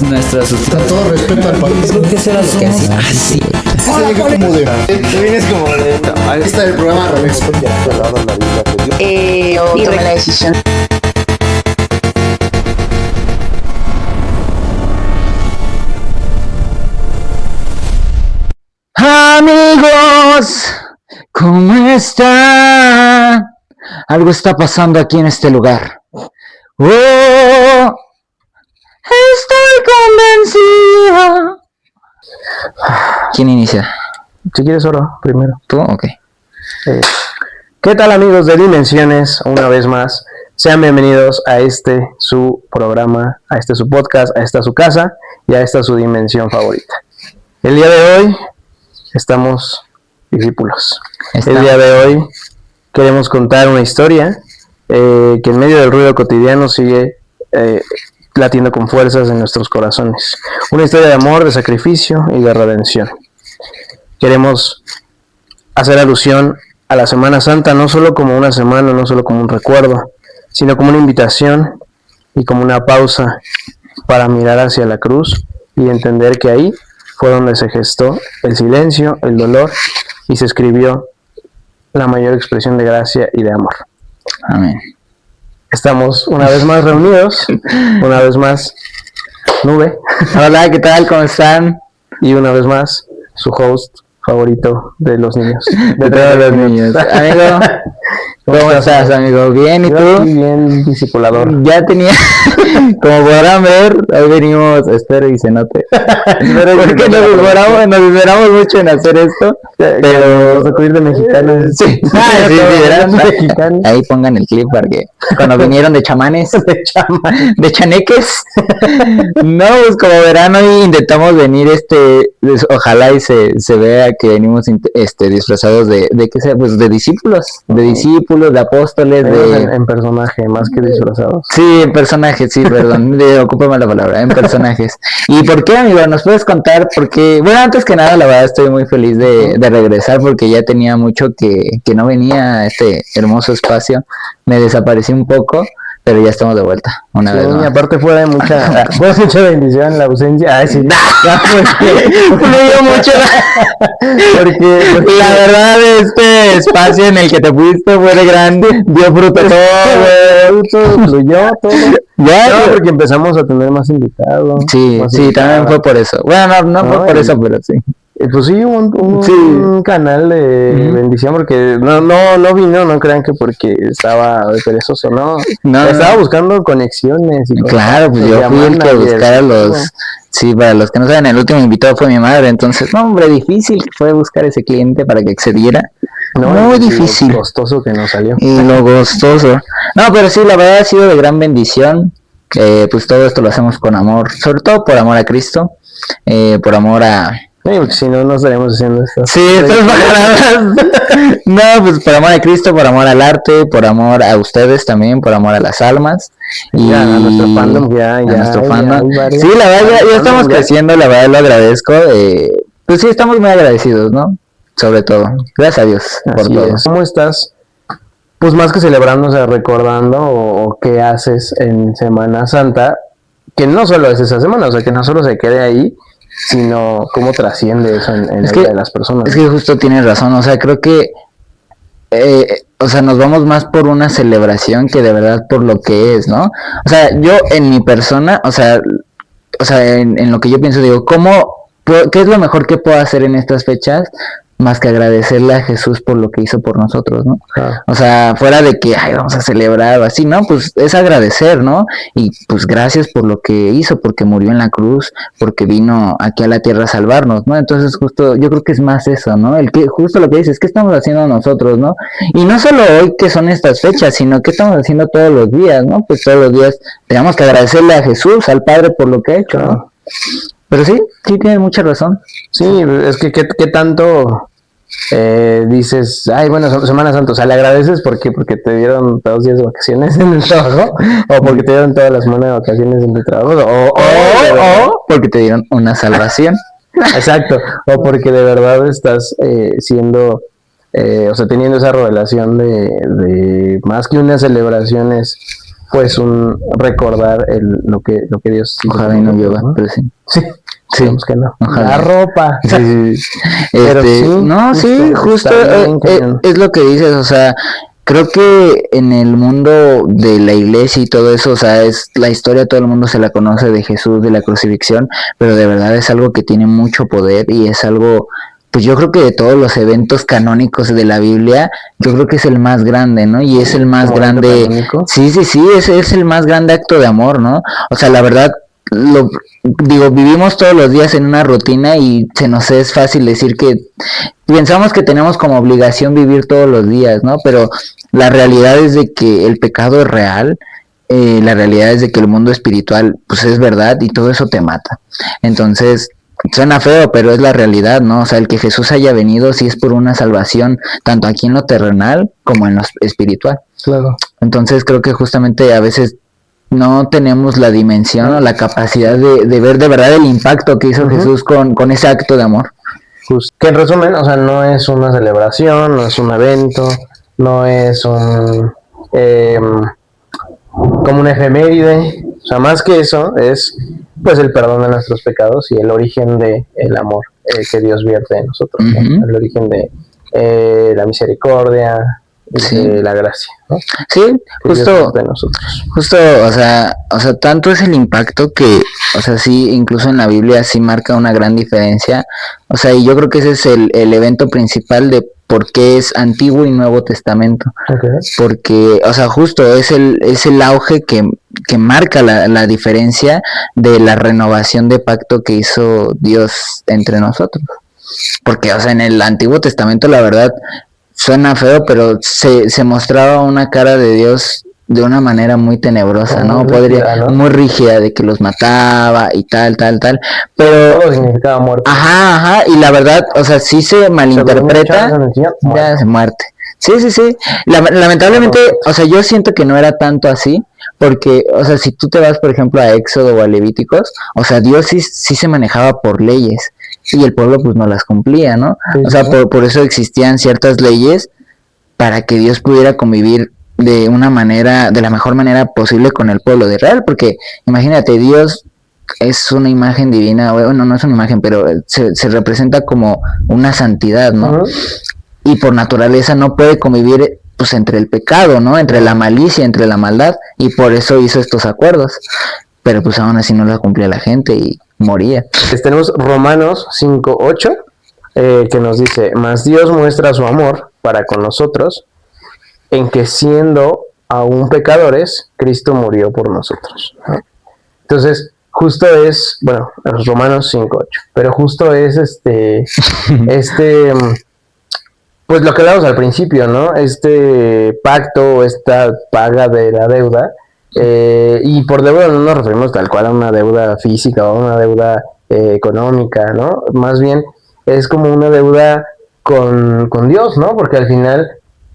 nuestra Con todo respeto al país. Creo que eso era lo que hacía. Ah, sí. Tú vienes como de... Ahí está el programa al revés. Yo tomé la decisión. Amigos, ¿cómo están? Algo está pasando aquí en este lugar. Oh, estoy convencido. ¿Quién inicia? Si quieres oro, primero. ¿Tú? Ok. ¿Qué tal, amigos de Dimensiones? Una vez más, sean bienvenidos a este su programa, a este su podcast, a esta su casa y a esta su dimensión favorita. El día de hoy estamos discípulos. El día de hoy queremos contar una historia que en medio del ruido cotidiano sigue latiendo con fuerzas en nuestros corazones. Una historia de amor, de sacrificio y de redención. Queremos hacer alusión a la Semana Santa, no solo como una semana, no solo como un recuerdo, sino como una invitación y como una pausa para mirar hacia la cruz y entender que ahí fue donde se gestó el silencio, el dolor y se escribió la mayor expresión de gracia y de amor. Amén. Estamos una vez más reunidos, una vez más Nube. Hola, ¿qué tal? ¿Cómo están? Y una vez más su host favorito de los niños. De todos los niños. Amigo, ¿cómo estás, amigo? ¿Bien? ¿Y tú? Bien, discipulador. Ya tenía, como podrán ver, hoy venimos, espero y se note, porque nos esmeramos mucho en hacer esto, pero vamos a acudir de mexicanos. Sí, verán, ahí pongan el clip para que cuando vinieron de chamanes, de chaneques, no, pues como verán, hoy intentamos venir, ojalá y se vea que venimos disfrazados de qué sea, pues de discípulos, de apóstoles, en personaje, más que disfrazados. Sí, en personaje, sí, perdón, ocúpame la palabra, en personajes. ¿Y por qué, amigo? ¿Nos puedes contar? Porque, bueno, antes que nada, la verdad estoy muy feliz de regresar porque ya tenía mucho que no venía a este hermoso espacio. Me desaparecí un poco, pero ya estamos de vuelta, una vez más. Y aparte fue mucha bendición la ausencia. Ay, sí, fluyó mucho porque la verdad este espacio en el que te fuiste fue de grande, dio fruto todo, fluyó todo. Ya, no, porque empezamos a tener más invitados. Sí, también fue por eso. Bueno, no fue por eso, pero sí. Pues sí, un canal de bendición, porque no vino, no crean que porque estaba perezoso, no estaba buscando conexiones. Y claro, pues yo fui el que buscara sí, para los que no saben, el último invitado fue mi madre, entonces, no, hombre, difícil fue buscar ese cliente para que accediera. Muy difícil. Lo costoso que nos salió. Y lo costoso. No, pero sí, la verdad ha sido de gran bendición. Pues todo esto lo hacemos con amor, sobre todo por amor a Cristo, por amor a... Sí, porque si no, no estaríamos haciendo esto. Sí, estas palabras. No, pues por amor a Cristo, por amor al arte, por amor a ustedes también, por amor a las almas. Y a nuestro fandom, nuestro fandom. Sí, la verdad, ya estamos creciendo, la verdad lo agradezco. Pues sí, estamos muy agradecidos, ¿no? Sobre todo. Gracias a Dios por todo. ¿Cómo estás? Pues más que celebrando, o sea, recordando o qué haces en Semana Santa, que no solo es esa semana, o sea, que no solo se quede ahí, sino cómo trasciende eso en la vida de las personas. Es que justo tienes razón, o sea, creo que o sea, nos vamos más por una celebración que de verdad por lo que es, ¿no? O sea, yo en mi persona, o sea, en lo que yo pienso, digo, ¿qué es lo mejor que puedo hacer en estas fechas? Más que agradecerle a Jesús por lo que hizo por nosotros, ¿no? O sea, fuera de que, vamos a celebrar o así, ¿no? Pues es agradecer, ¿no? Y pues gracias por lo que hizo, porque murió en la cruz, porque vino aquí a la tierra a salvarnos, ¿no? Entonces justo, yo creo que es más eso, ¿no? Justo lo que dices, ¿qué estamos haciendo nosotros, no? Y no solo hoy que son estas fechas, sino que estamos haciendo todos los días, ¿no? Pues todos los días tenemos que agradecerle a Jesús, al Padre por lo que ha hecho, ¿no? Pero sí tienes mucha razón. Sí, es que ¿qué tanto dices, bueno, Semana Santa, o sea, le agradeces porque te dieron 2 días de vacaciones en el trabajo, o porque te dieron toda la semana de vacaciones en el trabajo, o porque te dieron una salvación. Exacto, o porque de verdad estás siendo, o sea, teniendo esa revelación de más que unas celebraciones pues un recordar lo que Dios hizo. Ojalá y no llueva, pero sí. Sí. Sí, Digamos que no. ojalá. La ropa. Sí, sí. Pero sí, no, sí, justo está bien cañón. es lo que dices, o sea, creo que en el mundo de la iglesia y todo eso, o sea, es la historia, todo el mundo se la conoce de Jesús, de la crucifixión, pero de verdad es algo que tiene mucho poder y es algo, pues yo creo que de todos los eventos canónicos de la Biblia, yo creo que es el más grande, ¿no? Y es el más ¿Como evento grande, canónico? sí, es el más grande acto de amor, ¿no? O sea, la verdad, vivimos todos los días en una rutina y se nos es fácil decir que pensamos que tenemos como obligación vivir todos los días, ¿no? Pero la realidad es de que el pecado es real, la realidad es de que el mundo espiritual, pues es verdad y todo eso te mata. Entonces, suena feo, pero es la realidad, ¿no? O sea, el que Jesús haya venido sí es por una salvación, tanto aquí en lo terrenal como en lo espiritual. Claro. Entonces, creo que justamente a veces no tenemos la dimensión o la capacidad de ver de verdad el impacto que hizo Jesús con ese acto de amor. Que en resumen, o sea, no es una celebración, no es un evento, no es como una efeméride, o sea, más que eso es pues el perdón de nuestros pecados y el origen de el amor que Dios vierte en nosotros, ¿no? El origen de la misericordia, Sí. de la gracia, ¿no? Sí, justo, de nosotros. justo, o sea, tanto es el impacto que, o sea, sí, incluso en la Biblia sí marca una gran diferencia, o sea, y yo creo que ese es el evento principal de por qué es Antiguo y Nuevo Testamento, porque, o sea, justo es el auge que marca la diferencia de la renovación de pacto que hizo Dios entre nosotros, porque, o sea, en el Antiguo Testamento la verdad suena feo, pero se mostraba una cara de Dios de una manera muy tenebrosa, ¿no? Muy rígida, de que los mataba y tal, pero todo significaba muerte. Ajá, y la verdad, o sea, sí se malinterpreta, ya se muerte. Sí. Lamentablemente, o sea, yo siento que no era tanto así, porque, o sea, si tú te vas, por ejemplo, a Éxodo o a Levíticos, o sea, Dios sí se manejaba por leyes, y el pueblo pues no las cumplía, ¿no? Sí, o sea, por eso existían ciertas leyes para que Dios pudiera convivir de la mejor manera posible con el pueblo de Israel, porque imagínate, Dios es una imagen divina, bueno, no es una imagen, pero se representa como una santidad, ¿no? Y por naturaleza no puede convivir pues entre el pecado, ¿no? Entre la malicia, entre la maldad, y por eso hizo estos acuerdos. Pero pues aún así no lo cumplía la gente y moría. Tenemos Romanos 5:8, que nos dice: mas Dios muestra su amor para con nosotros, en que siendo aún pecadores, Cristo murió por nosotros. Entonces, justo es, bueno, Romanos 5:8, pero justo es pues lo que hablamos al principio, ¿no? Este pacto, esta paga de la deuda, y por deuda no nos referimos tal cual a una deuda física o a una deuda económica, ¿no? Más bien es como una deuda con Dios, ¿no? Porque al final,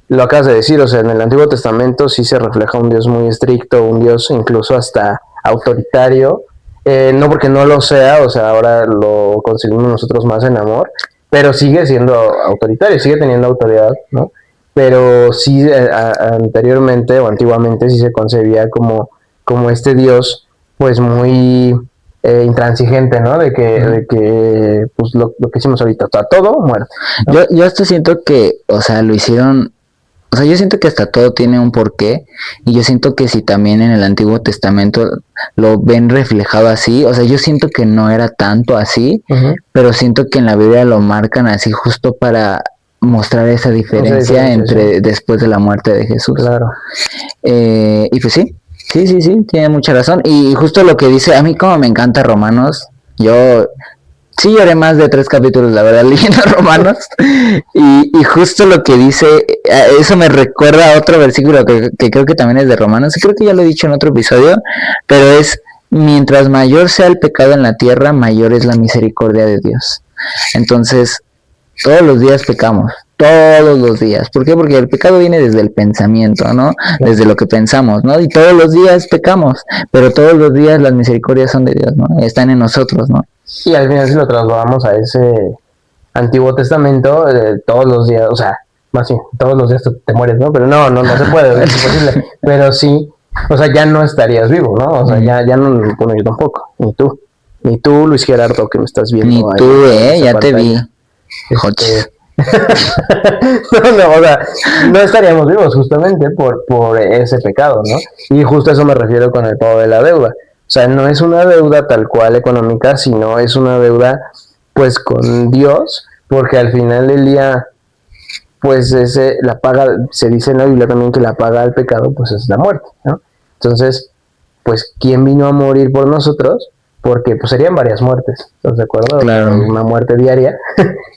lo acabas de decir, o sea, en el Antiguo Testamento sí se refleja un Dios muy estricto, un Dios incluso hasta autoritario, no porque no lo sea, o sea, ahora lo conseguimos nosotros más en amor, pero sigue siendo autoritario, sigue teniendo autoridad, ¿no? Pero sí, anteriormente o antiguamente sí se concebía como este Dios, pues muy intransigente, ¿no? De que pues lo que hicimos ahorita, todo muerte, ¿no? Yo hasta siento que, o sea, lo hicieron, o sea, yo siento que hasta todo tiene un porqué, y yo siento que si también en el Antiguo Testamento lo ven reflejado así, o sea, yo siento que no era tanto así, pero siento que en la Biblia lo marcan así justo para mostrar esa diferencia entre después de la muerte de Jesús. Claro. Y pues sí, tiene mucha razón. Y justo lo que dice, a mí como me encanta Romanos, yo sí lloré más de 3 capítulos, la verdad, leyendo Romanos. Y justo lo que dice, eso me recuerda a otro versículo que creo que también es de Romanos, y creo que ya lo he dicho en otro episodio, pero es: mientras mayor sea el pecado en la tierra, mayor es la misericordia de Dios. Entonces, todos los días pecamos, todos los días. ¿Por qué? Porque el pecado viene desde el pensamiento, ¿no? Desde lo que pensamos, ¿no? Y todos los días pecamos, pero todos los días las misericordias son de Dios, ¿no? Están en nosotros, ¿no? Y al final, si lo trasladamos a ese Antiguo Testamento, todos los días, o sea, más bien, todos los días te mueres, ¿no? Pero no se puede, es imposible. Pero sí, O sea, ya no estarías vivo, ¿no? O sea, ya no, bueno, yo tampoco, ni tú, Luis Gerardo, que me estás viendo. Ni tú, ya pantalla. te vi. Este... no, o sea, no estaríamos vivos justamente por ese pecado, ¿no? Y justo a eso me refiero con el pago de la deuda. O sea, no es una deuda tal cual económica, sino es una deuda pues con Dios, porque al final del día pues la paga, se dice en la Biblia también que la paga del pecado pues es la muerte, ¿no? Entonces, pues ¿quién vino a morir por nosotros? Porque pues serían varias muertes, ¿estás de acuerdo? Claro. Una muerte diaria.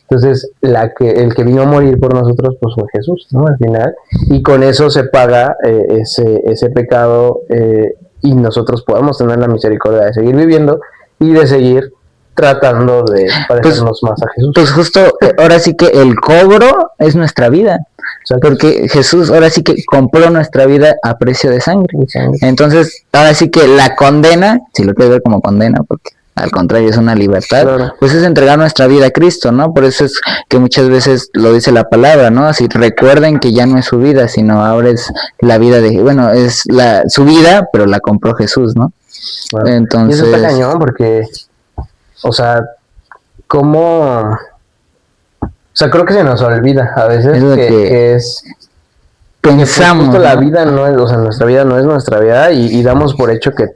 Entonces, el que vino a morir por nosotros pues fue Jesús, ¿no? Al final, y con eso se paga ese pecado, y nosotros podemos tener la misericordia de seguir viviendo y de seguir tratando de parecernos más a Jesús. Pues justo, ahora sí que el cobro es nuestra vida. Porque Jesús ahora sí que compró nuestra vida a precio de sangre. Entonces, ahora sí que la condena, si lo quieres ver como condena, porque al contrario es una libertad, claro, pues es entregar nuestra vida a Cristo, ¿no? Por eso es que muchas veces lo dice la palabra, ¿no? Así recuerden que ya no es su vida, sino ahora es la vida de, bueno, es su vida, pero la compró Jesús, ¿no? Bueno, entonces... Y eso está cañón porque, o sea, ¿cómo...? O sea, creo que se nos olvida a veces que es... Pensamos, que justo la vida no es, o sea, nuestra vida no es nuestra vida y damos por hecho que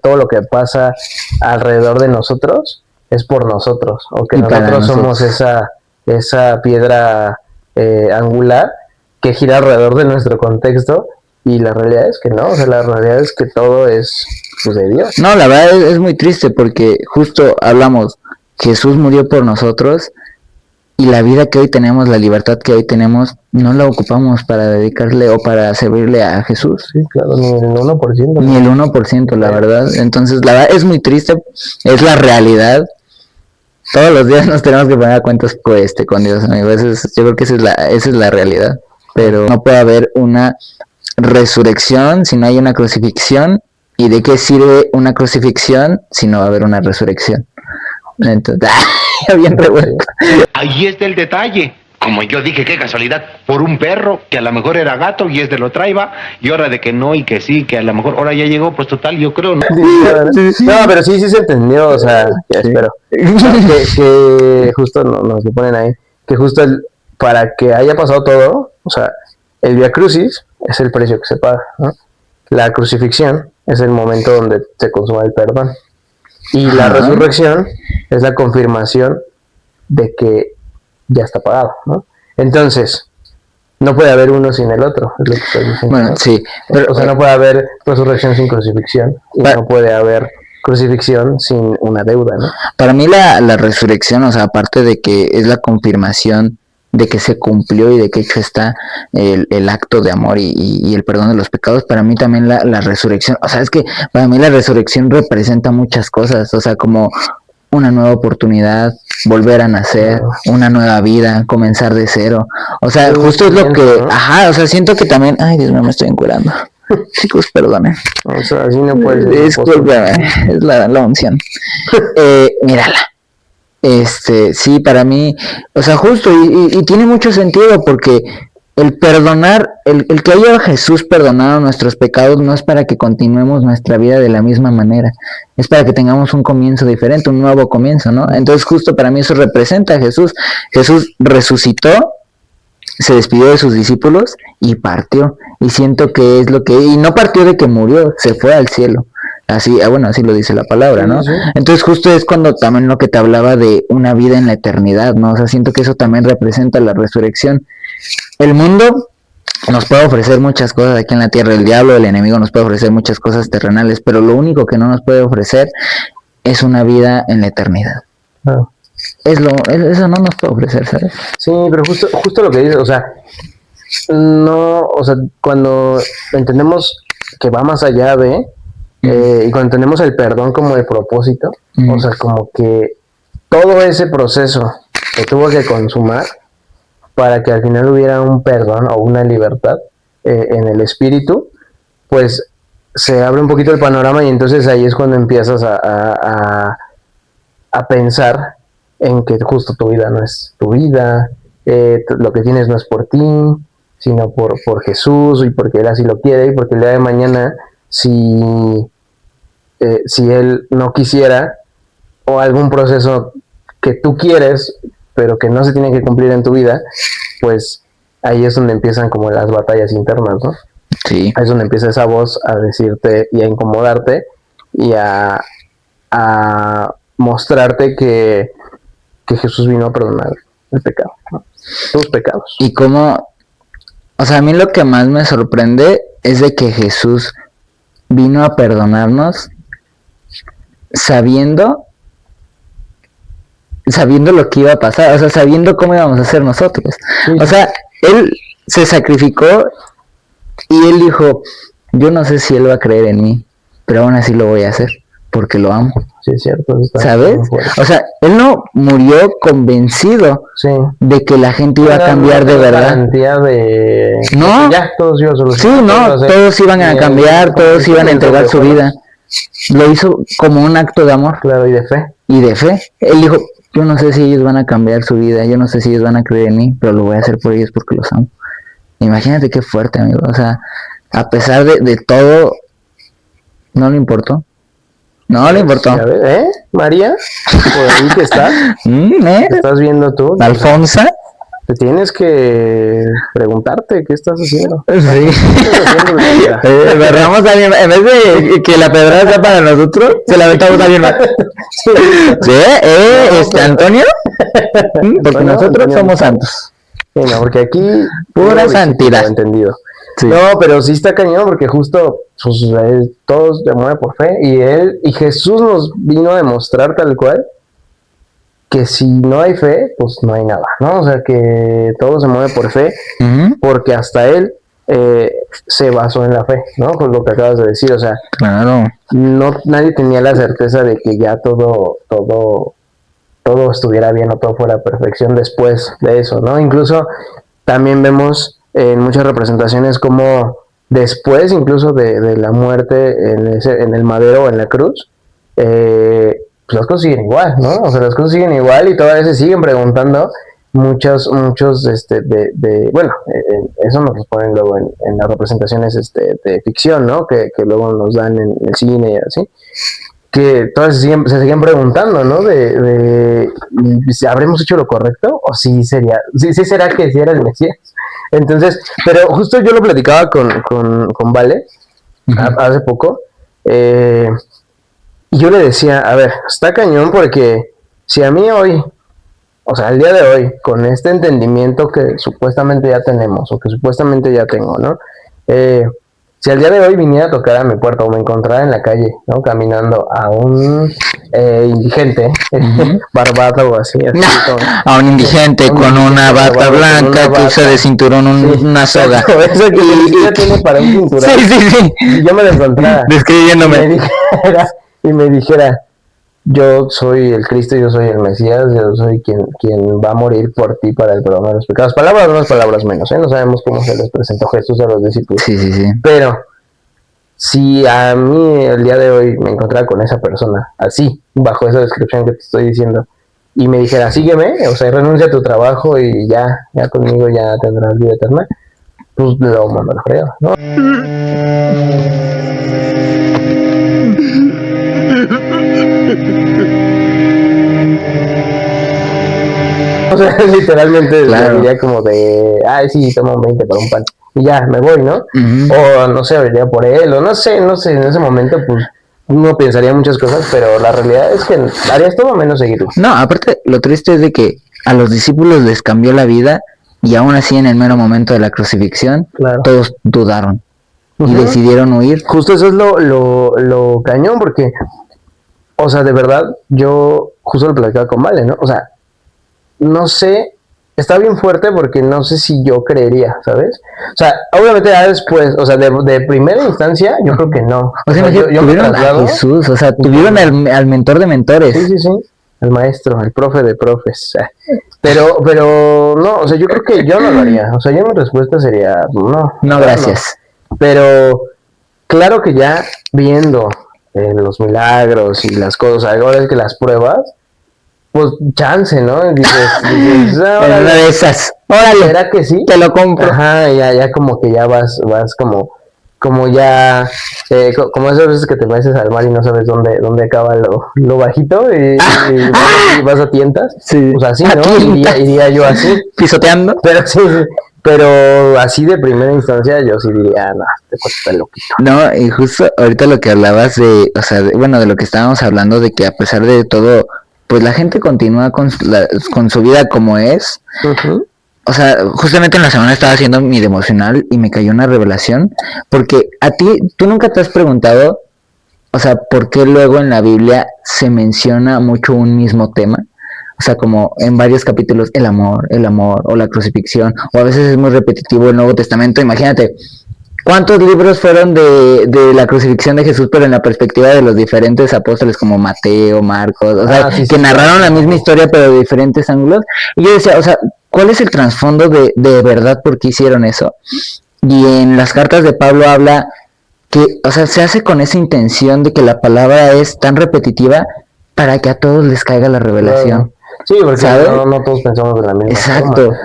todo lo que pasa alrededor de nosotros es por nosotros, o que nosotros somos esa piedra angular que gira alrededor de nuestro contexto, y la realidad es que no, o sea, la realidad es que todo es pues, de Dios. No, la verdad es muy triste porque justo hablamos, Jesús murió por nosotros, y la vida que hoy tenemos, la libertad que hoy tenemos, no la ocupamos para dedicarle o para servirle a Jesús. Sí, claro, ni el 1%. Ni el 1%, la verdad. Entonces, la verdad es muy triste, es la realidad. Todos los días nos tenemos que poner a cuentas con Dios, amigo. Yo creo que esa es la realidad. Pero no puede haber una resurrección si no hay una crucifixión. ¿Y de qué sirve una crucifixión si no va a haber una resurrección? Entonces, bien revuelto. Ahí está el detalle. Como yo dije, qué casualidad, por un perro que a lo mejor era gato y es de lo traiba, y ahora de que no y que sí, que a lo mejor ahora ya llegó, pues total, yo creo, ¿no? No, pero sí se entendió, o sea, espero. Que justo nos lo ponen ahí, que justo para que haya pasado todo, o sea, el Vía Crucis es el precio que se paga, ¿no? La crucifixión es el momento donde se consuma el perdón. Y la resurrección es la confirmación de que ya está pagado, ¿no? Entonces, no puede haber uno sin el otro, es lo que estoy diciendo. Bueno, ¿no? sí. Pero, o sea, no puede haber resurrección sin crucifixión, y no puede haber crucifixión sin una deuda, ¿no? Para mí la resurrección, o sea, aparte de que es la confirmación de que se cumplió y de que hecho está el acto de amor y el perdón de los pecados, para mí también la resurrección, o sea, es que para mí la resurrección representa muchas cosas, o sea, como una nueva oportunidad, volver a nacer, una nueva vida, comenzar de cero, o sea, justo es lo que, o sea, siento que también, ay Dios mío, me estoy encuerando. Chicos, perdonen. O sea, así no puede ser. Discúlpame, es la unción. Mírala. Sí, para mí, o sea, justo, y tiene mucho sentido porque el perdonar, el que haya Jesús perdonado nuestros pecados no es para que continuemos nuestra vida de la misma manera, es para que tengamos un comienzo diferente, un nuevo comienzo, ¿no? Entonces justo para mí eso representa a Jesús. Jesús resucitó, se despidió de sus discípulos y partió, y siento que es lo que, y no partió de que murió, se fue al cielo. Así, bueno, así lo dice la palabra, ¿no? Sí. Entonces justo es cuando también lo que te hablaba de una vida en la eternidad, ¿no? O sea, siento que eso también representa la resurrección. El mundo nos puede ofrecer muchas cosas aquí en la tierra, el diablo, el enemigo nos puede ofrecer muchas cosas terrenales, pero lo único que no nos puede ofrecer es una vida en la eternidad. Eso no nos puede ofrecer, ¿sabes? Sí, pero justo lo que dices, o sea, no, o sea, cuando entendemos que va más allá de... y cuando tenemos el perdón como el propósito, o sea, como que todo ese proceso se tuvo que consumar para que al final hubiera un perdón o una libertad en el espíritu, pues se abre un poquito el panorama, y entonces ahí es cuando empiezas a pensar en que justo tu vida no es tu vida, lo que tienes no es por ti, sino por Jesús y porque Él así lo quiere y porque el día de mañana, si Él no quisiera o algún proceso que tú quieres, pero que no se tiene que cumplir en tu vida, pues ahí es donde empiezan como las batallas internas, ¿no? Sí. Ahí es donde empieza esa voz a decirte y a incomodarte y a mostrarte que Jesús vino a perdonar el pecado, ¿no? Tus pecados. Y cómo, o sea, a mí lo que más me sorprende es de que Jesús vino a perdonarnos sabiendo lo que iba a pasar, o sea, sabiendo cómo íbamos a ser nosotros. Sí. O sea, Él se sacrificó y Él dijo, yo no sé si Él va a creer en mí, pero aún así lo voy a hacer, porque lo amo. Sí, es cierto. ¿Sabes? O sea, Él no murió convencido sí. de que la gente iba a cambiar de verdad. Garantía de... No. Ya, todos iban a Sí, solucionar. no, todos iban a cambiar, todos iban a entregar su vida. Lo hizo como un acto de amor. Claro, y de fe. Y de fe. Él dijo, yo no sé si ellos van a cambiar su vida, yo no sé si ellos van a creer en mí, pero lo voy a hacer por ellos porque los amo. Imagínate qué fuerte, amigo. O sea, a pesar de todo, no le importó. No le importó. Sí, a ver, María, por ahí que estás. ¿Qué estás viendo tú? Alfonsa. Te tienes que preguntarte qué estás haciendo. Sí. ¿Qué estás haciendo? Agarramos a alguien, en vez de que la pedrada sea para nosotros, se la aventamos a alguien más. Sí, Antonio. Porque nosotros Antonio. somos santos. Sí, no, porque aquí Pura santidad. Entendido. Sí. No, pero sí está cañón porque justo pues, todos se mueven por fe y Jesús nos vino a demostrar tal cual que si no hay fe, pues no hay nada, ¿no? O sea, que todo se mueve por fe, porque hasta Él se basó en la fe, ¿no? Con lo que acabas de decir, o sea, Claro. nadie tenía la certeza de que ya todo estuviera bien o todo fuera perfección después de eso, ¿no? Incluso también vemos en muchas representaciones como después incluso de la muerte en el madero o en la cruz, pues las cosas siguen igual, ¿no? O sea, las cosas siguen igual y todavía se siguen preguntando muchos, bueno, eso nos lo ponen luego en las representaciones de ficción, ¿no? Que luego nos dan en el cine y así, que todas se siguen preguntando, ¿no? De si habremos hecho lo correcto o si será que sí era el Mesías. Entonces, pero justo yo lo platicaba con Vale hace poco, y yo le decía, a ver, está cañón porque si a mí hoy, o sea, el día de hoy, con este entendimiento que supuestamente ya tenemos, o que supuestamente ya tengo, ¿no? Si al día de hoy viniera a tocar a mi puerta o me encontrara en la calle, ¿no? Caminando a un indigente, barbado o así como, a un indigente con una bata blanca que usa de cinturón una soga. Eso que ni siquiera tiene para un cinturón. Sí. Y yo me lo encontrara. Describiéndome. Y me dijera, yo soy el Cristo, yo soy el Mesías, yo soy quien va a morir por ti para el perdón de los pecados. Palabras más, palabras menos, no sabemos cómo se les presentó Jesús a los discípulos. Sí. Pero si a mí el día de hoy me encontrara con esa persona, así, bajo esa descripción que te estoy diciendo, y me dijera, sígueme, o sea, renuncia a tu trabajo y ya conmigo ya tendrás vida eterna, pues lo mando a la fregada, ¿no? O sea, literalmente diría como de, ay, sí, toma un 20 para un pan. Y ya, me voy, ¿no? O no sé, iría por él, o no sé, en ese momento, pues, uno pensaría muchas cosas, pero la realidad es que harías todo menos seguirlo. No, aparte, lo triste es de que a los discípulos les cambió la vida y aún así en el mero momento de la crucifixión, todos dudaron y decidieron huir. Justo eso es lo cañón, porque, o sea, de verdad, yo justo lo platicaba con Vale, ¿no? O sea, no sé, está bien fuerte porque no sé si yo creería, ¿sabes? O sea, obviamente ya después, o sea, de primera instancia, yo creo que no. O sea, yo tuvieron a Jesús, o sea, tuvieron al mentor de mentores. Sí, al maestro, al profe de profes. Pero no, o sea, yo creo que yo no lo haría. O sea, yo mi respuesta sería, no, gracias. No. Pero claro que ya viendo los milagros y las cosas, ahora es que las pruebas, pues chance, ¿no? Dices en una de esas. órale, ¿será que sí? te lo compro. Ajá, ya como que ya vas como ya, como esas veces que te metes al mar y no sabes dónde acaba lo bajito y vas a tientas. Sí. Pues así, A ¿no? tientas. Iría yo así. Pisoteando. Pero sí, pero así de primera instancia yo sí diría, no, te cuesta loquito. No, y justo ahorita lo que hablabas de, o sea, bueno, de lo que estábamos hablando, de que a pesar de todo, pues la gente continúa con su vida como es. Uh-huh. O sea, justamente en la semana estaba haciendo mi devocional y me cayó una revelación, porque a ti, tú nunca te has preguntado, o sea, ¿por qué luego en la Biblia se menciona mucho un mismo tema? O sea, como en varios capítulos, el amor, o la crucifixión, o a veces es muy repetitivo el Nuevo Testamento. Imagínate, ¿cuántos libros fueron de la crucifixión de Jesús, pero en la perspectiva de los diferentes apóstoles como Mateo, Marcos, o sea, que narraron la misma historia pero de diferentes ángulos? Y yo decía, o sea, ¿cuál es el trasfondo de verdad por qué hicieron eso? Y en las cartas de Pablo habla que, o sea, se hace con esa intención de que la palabra es tan repetitiva para que a todos les caiga la revelación. Claro. Sí, porque ¿sabes? no todos pensamos de la misma Exacto. forma.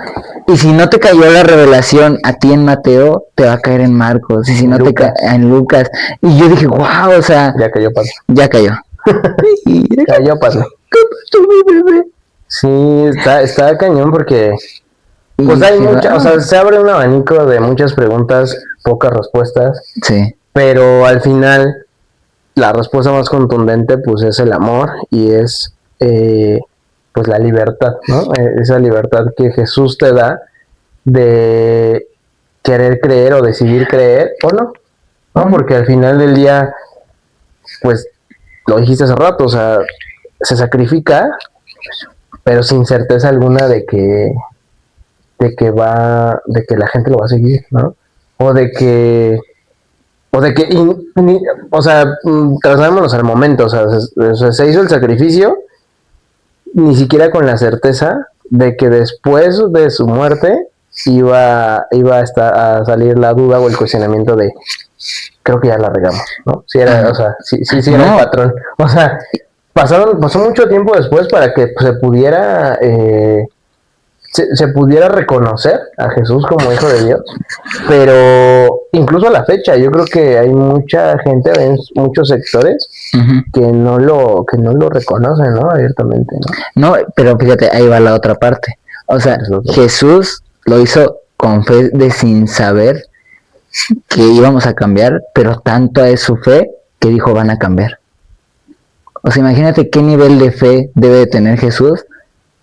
Y si no te cayó la revelación a ti en Mateo, te va a caer en Marcos. Y si no te cae en Lucas. Y yo dije, wow, o sea. Ya cayó, padre. Ya cayó. Cayó, padre. Sí, está cañón porque pues hay mucha, o sea, se abre un abanico de muchas preguntas, pocas respuestas. Sí. Pero al final la respuesta más contundente pues es el amor y es pues la libertad, ¿no? Esa libertad que Jesús te da de querer creer o decidir creer o no, ¿no? Porque al final del día, pues lo dijiste hace rato, o sea, se sacrifica, pero sin certeza alguna de que la gente lo va a seguir, ¿no? O sea, trasladémonos al momento, o sea, se hizo el sacrificio ni siquiera con la certeza de que después de su muerte iba a salir la duda o el cuestionamiento de creo que ya la regamos, ¿no? Si era, o sea, sí era el patrón. O sea, pasó mucho tiempo después para que se pudiera se pudiera reconocer a Jesús como hijo de Dios, pero incluso a la fecha yo creo que hay mucha gente, muchos sectores que no lo reconocen, ¿no? Abiertamente, ¿no? No, pero fíjate, ahí va la otra parte. O sea, Jesús lo hizo con fe de sin saber que íbamos a cambiar, pero tanto es su fe que dijo van a cambiar. O sea, imagínate qué nivel de fe debe de tener Jesús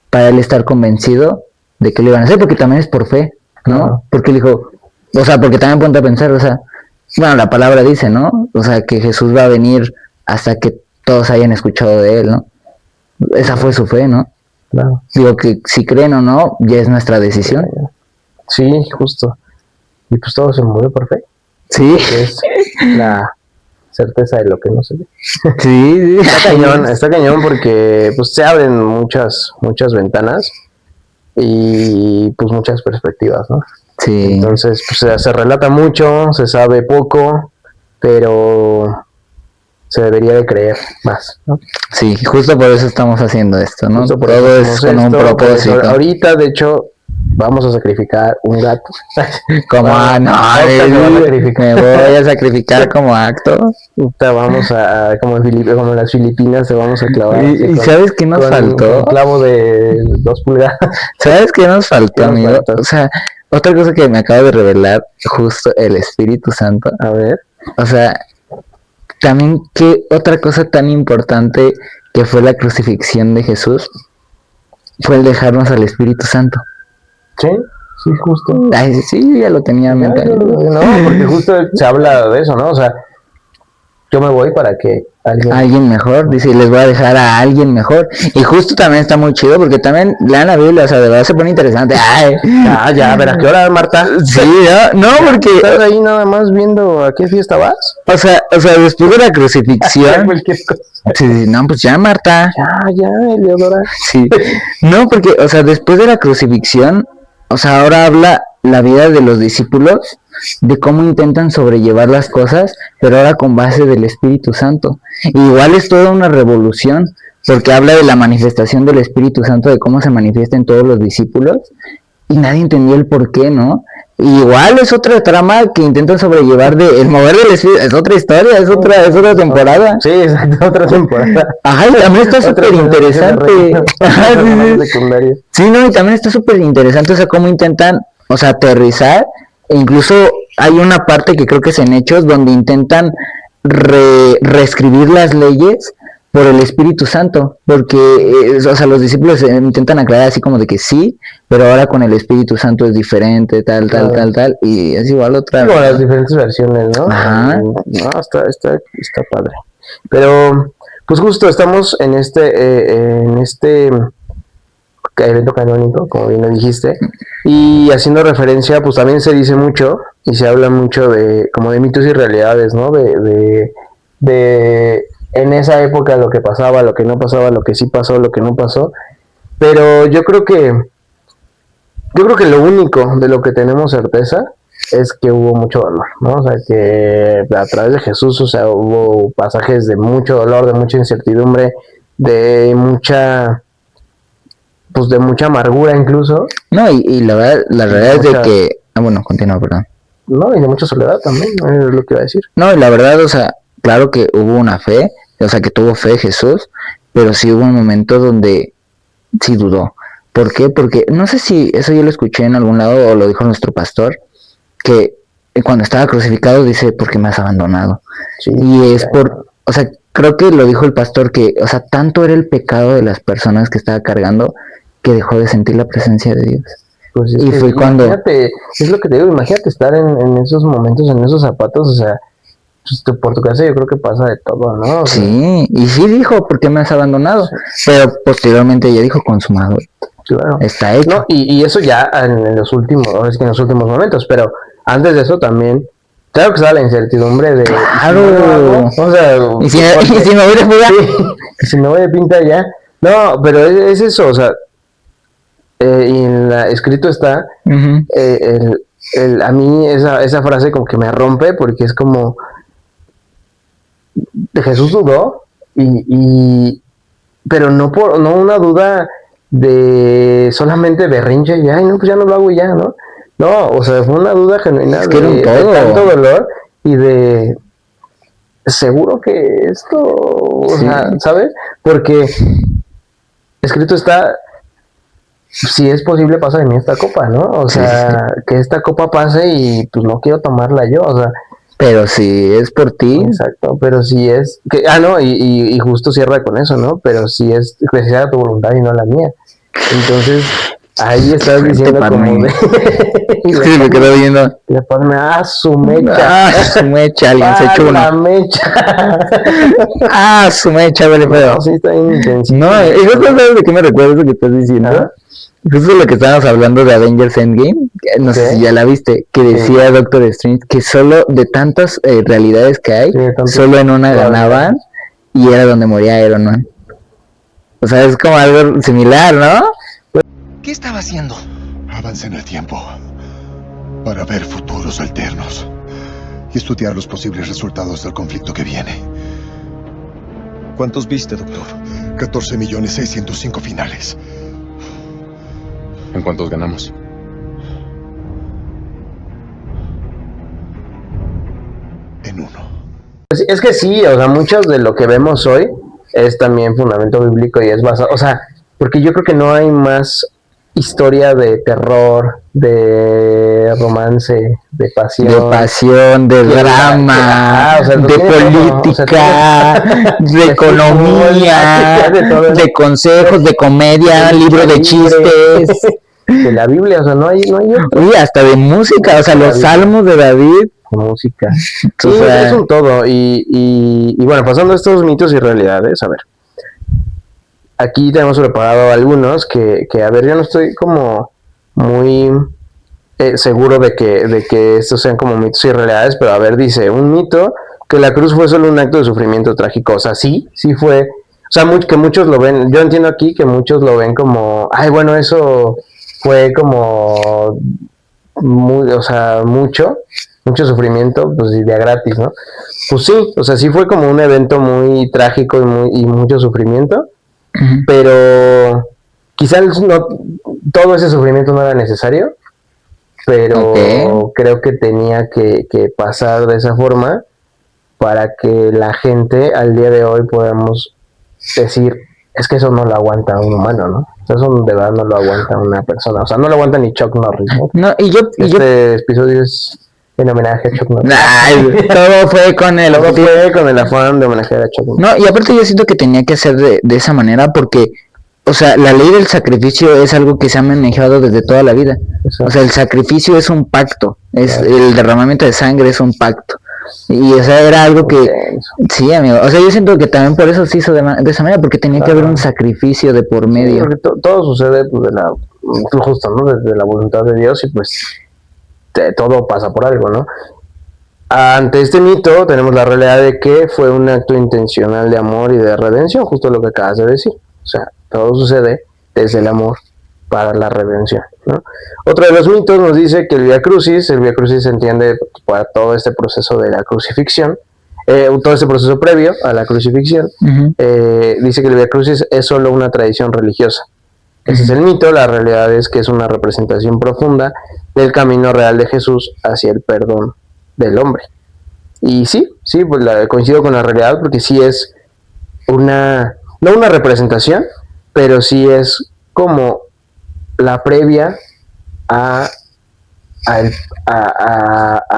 para él estar convencido de que lo iban a hacer, porque también es por fe, ¿no? Porque él dijo, o sea, porque también ponte a pensar, o sea, bueno, la palabra dice, ¿no? O sea, que Jesús va a venir hasta que todos hayan escuchado de él, ¿no? Esa fue su fe, ¿no? Claro. Digo que si creen o no, ya es nuestra decisión. Sí, justo. Y pues todo se mueve por fe. Sí. Es la certeza de lo que no se ve. Sí. Está cañón porque pues se abren muchas ventanas y pues muchas perspectivas, ¿no? Sí. Entonces pues se relata mucho, se sabe poco, pero se debería de creer más, ¿no? Sí, justo por eso estamos haciendo esto, ¿no? Todo es con un propósito. Ahorita, de hecho, vamos a sacrificar un gato. Como me voy a sacrificar como acto. Vamos a como en las Filipinas te vamos a clavar. ¿Y sabes qué nos faltó? Un clavo de 2 pulgadas. ¿Sabes qué nos faltó, amigo? O sea, otra cosa que me acaba de revelar justo el Espíritu Santo. A ver. O sea, también que otra cosa tan importante que fue la crucifixión de Jesús fue el dejarnos al Espíritu Santo. Sí, justo. Ay, sí, ya lo tenía en mente. No, porque justo se habla de eso, ¿no? O sea, yo me voy para que alguien mejor, dice, les voy a dejar a alguien mejor. Y justo también está muy chido porque también lean la Biblia, o sea, de verdad se pone interesante. Ay. Ya, ¿a qué hora, Marta? Sí, no, porque estás ahí nada más viendo a qué fiesta vas. O sea, después de la crucifixión. Sí, no, pues ya, Marta. Ya, Eleodora. Sí. No, porque, o sea, después de la crucifixión, o sea, ahora habla la vida de los discípulos, de cómo intentan sobrellevar las cosas, pero ahora con base del Espíritu Santo. Igual es toda una revolución, porque habla de la manifestación del Espíritu Santo, de cómo se manifiesta en todos los discípulos, y nadie entendía el por qué, ¿no? Y igual es otra trama que intentan sobrellevar de el mover del espíritu, es otra historia, es otra temporada. Sí, exacto, otra temporada. Ajá, y también está súper interesante. Sí, no, y también está súper interesante, o sea, cómo intentan, o sea, aterrizar, e incluso hay una parte que creo que es en Hechos, donde intentan reescribir las leyes por el Espíritu Santo, porque, o sea, los discípulos intentan aclarar así como de que sí, pero ahora con el Espíritu Santo es diferente, tal, y es igual otra. Como las diferentes versiones, ¿no? Ajá. No, está padre. Pero, pues justo estamos en este evento canónico, como bien lo dijiste, y haciendo referencia, pues también se dice mucho, y se habla mucho de, como de mitos y realidades, ¿no? De en esa época lo que pasaba, lo que no pasaba, lo que sí pasó, lo que no pasó, pero yo creo que lo único de lo que tenemos certeza es que hubo mucho dolor, ¿no? O sea, que a través de Jesús, o sea, hubo pasajes de mucho dolor, de mucha incertidumbre, de mucha amargura incluso. No, y la verdad es de que, bueno, continúa, perdón. No, y de mucha soledad también, es lo que iba a decir. No, y la verdad, o sea, claro que hubo una fe, o sea, que tuvo fe Jesús, pero sí hubo un momento donde sí dudó. ¿Por qué? Porque no sé si eso yo lo escuché en algún lado o lo dijo nuestro pastor, que cuando estaba crucificado dice, ¿por qué me has abandonado? Sí, y es o sea, creo que lo dijo el pastor que, o sea, tanto era el pecado de las personas que estaba cargando que dejó de sentir la presencia de Dios. Pues y fue cuando... Imagínate, es lo que te digo, imagínate estar en esos momentos, en esos zapatos, o sea, pues por tu casa yo creo que pasa de todo, ¿no? O sea, sí, y sí dijo, ¿por qué me has abandonado? Sí. Pero posteriormente ya dijo, consumado. Claro. Está hecho. No, y eso ya en los últimos momentos, pero antes de eso también, claro que estaba la incertidumbre de... Claro. O sea, ¿Y si me voy de fuga? Si me voy de pinta ya. No, pero es eso, o sea, y en escrito está, a mí esa frase como que me rompe porque es como... Jesús dudó, pero no una duda de solamente berrinche y ay no, pues ya no lo hago ya, ¿no? No, o sea, fue una duda genuina de tanto dolor y de seguro que esto, o sea, ¿sabes? Porque escrito está, si es posible pasa de mí esta copa, ¿no? O sea, que esta copa pase y pues no quiero tomarla yo, o sea, pero si es por ti. Exacto, pero si es... y justo cierra con eso, ¿no? Pero si es que sea tu voluntad y no la mía. Entonces, ahí estás diciendo como de... Sí, me quedo viendo. Le pone, su mecha. Su mecha, alguien se echó una. La mecha. Su mecha, vale, pero... No, sí, está bien intenso. No, y no sabes de qué me recuerda eso que estás diciendo. ¿Ah? Justo lo que estábamos hablando de Avengers Endgame, no sé si ya la viste, que decía Doctor Strange que solo de tantas realidades que hay, solo en una ganaban y era donde moría Iron Man. O sea, es como algo similar, ¿no? ¿Qué estaba haciendo? Avancé en el tiempo para ver futuros alternos y estudiar los posibles resultados del conflicto que viene. ¿Cuántos viste, doctor? 14.605.000 finales. ¿En cuántos ganamos? En uno. Pues es que sí, o sea, mucho de lo que vemos hoy es también fundamento bíblico y es basado, o sea, porque yo creo que no hay más historia de terror, de romance, de pasión, de drama, o sea, de política, de economía, de consejos, de comedia, libro de chistes, de la Biblia, o sea, no hay otro. Y hasta de música, o sea, los salmos de David. Música. Sí, es un todo. Y bueno, pasando a estos mitos y realidades, a ver. Aquí tenemos preparado algunos que a ver, yo no estoy como muy seguro de que estos sean como mitos y realidades, pero a ver, dice, un mito que la cruz fue solo un acto de sufrimiento trágico. O sea, sí fue, o sea, que muchos lo ven, yo entiendo aquí que muchos lo ven como, ay, bueno, eso fue como, o sea, mucho sufrimiento, pues y de gratis, ¿no? Pues sí, o sea, sí fue como un evento muy trágico y mucho sufrimiento, pero quizás no, todo ese sufrimiento no era necesario, pero creo que tenía que pasar de esa forma para que la gente al día de hoy podamos decir, es que eso no lo aguanta un humano, ¿no? O sea, eso de verdad no lo aguanta una persona, o sea, no lo aguanta ni Chuck Norris, ¿no? No, Este episodio es en homenaje a Chuck Norris. Ay, todo fue con el Todo fue con el afán de homenajear a Chuck Norris. No, y aparte yo siento que tenía que ser de esa manera porque, o sea, la ley del sacrificio es algo que se ha manejado desde toda la vida. Exacto. O sea, el sacrificio es un pacto, el derramamiento de sangre es un pacto. Y o sea, era algo que... Sí, amigo. O sea, yo siento que también por eso se hizo de esa manera, porque tenía que haber un sacrificio de por medio. Sí, porque todo sucede pues, justo, ¿no? Desde la voluntad de Dios y pues todo pasa por algo, ¿no? Ante este mito tenemos la realidad de que fue un acto intencional de amor y de redención, justo lo que acabas de decir. O sea, todo sucede desde el amor para la redención, ¿no? Otro de los mitos nos dice que el Vía Crucis se entiende para todo este proceso de la crucifixión, todo este proceso previo a la crucifixión. Dice que el Vía Crucis es solo una tradición religiosa. Ese es el mito. La realidad es que es una representación profunda del camino real de Jesús hacia el perdón del hombre. Y sí, pues coincido con la realidad porque sí es no una representación, pero sí es como la previa a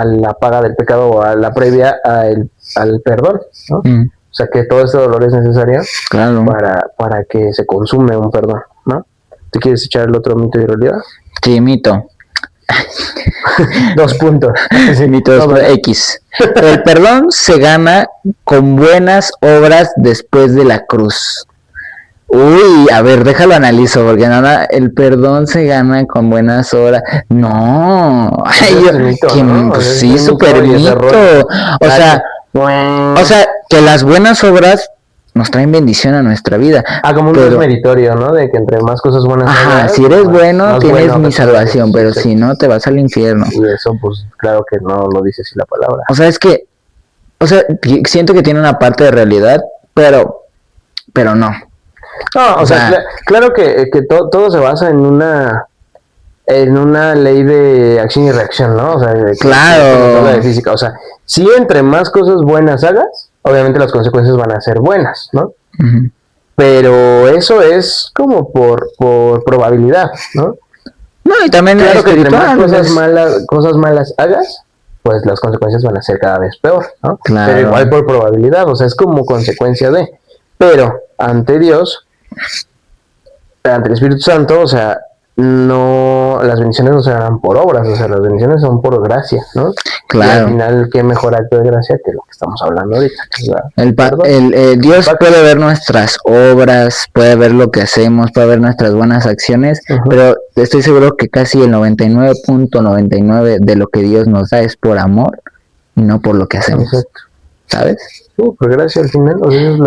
la paga del pecado o a la previa al perdón, ¿no? O sea que todo este dolor es necesario para que se consume un perdón, ¿no? ¿Te quieres echar el otro mito y realidad? Sí, mito. 2 puntos. Sí, mito 2 X. El perdón se gana con buenas obras después de la cruz. Uy, a ver, déjalo analizo, porque nada, el perdón se gana con buenas obras. No, ay, sí, súper mito. O sea, que las buenas obras nos traen bendición a nuestra vida. Como un Dios meritorio, ¿no? De que entre más cosas buenas hagas, si eres bueno, tienes mi salvación, pero si no, te vas al infierno. Y eso, pues, claro que no lo dice así la palabra. O sea, es que, siento que tiene una parte de realidad, pero no. No, o sea, claro que todo se basa en una ley de acción y reacción, ¿no? O sea, claro. De física. O sea, si entre más cosas buenas hagas, obviamente las consecuencias van a ser buenas, ¿no? Pero eso es como por probabilidad, ¿no? No, y también claro que entre más cosas malas hagas, pues las consecuencias van a ser cada vez peor, ¿no? Claro. Pero igual por probabilidad, o sea, es como consecuencia de. Pero ante Dios, ante el Espíritu Santo, o sea, no, las bendiciones no se dan por obras, o sea, las bendiciones son por gracia, ¿no? Claro. Y al final, qué mejor acto de gracia que lo que estamos hablando ahorita. Dios puede ver nuestras obras, puede ver lo que hacemos, puede ver nuestras buenas acciones, pero estoy seguro que casi el 99.99 de lo que Dios nos da es por amor y no por lo que hacemos. Exacto. ¿Sabes? Sí, por gracia al final, o sea, eso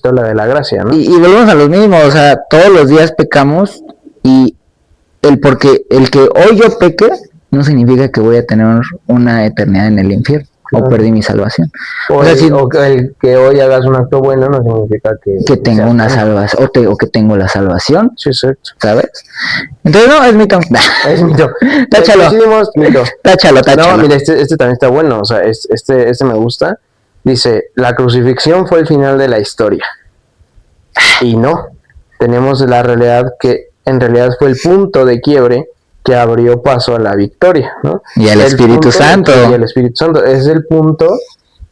habla de la gracia, ¿no? Y volvemos a lo mismo, o sea, todos los días pecamos y porque el que hoy yo peque no significa que voy a tener una eternidad en el infierno. Claro. O perdí mi salvación. O el que hoy hagas un acto bueno no significa que tengo una salvación o que tengo la salvación. Sí, exacto. ¿Sabes? Entonces no, es mito. Es mito. Táchalo. Mito. Táchalo. No, mira, este también está bueno. O sea, este me gusta. Dice, la crucifixión fue el final de la historia. Y no. Tenemos la realidad que en realidad fue el punto de quiebre que abrió paso a la victoria, ¿no? Y el Espíritu Santo. Y el Espíritu Santo es el punto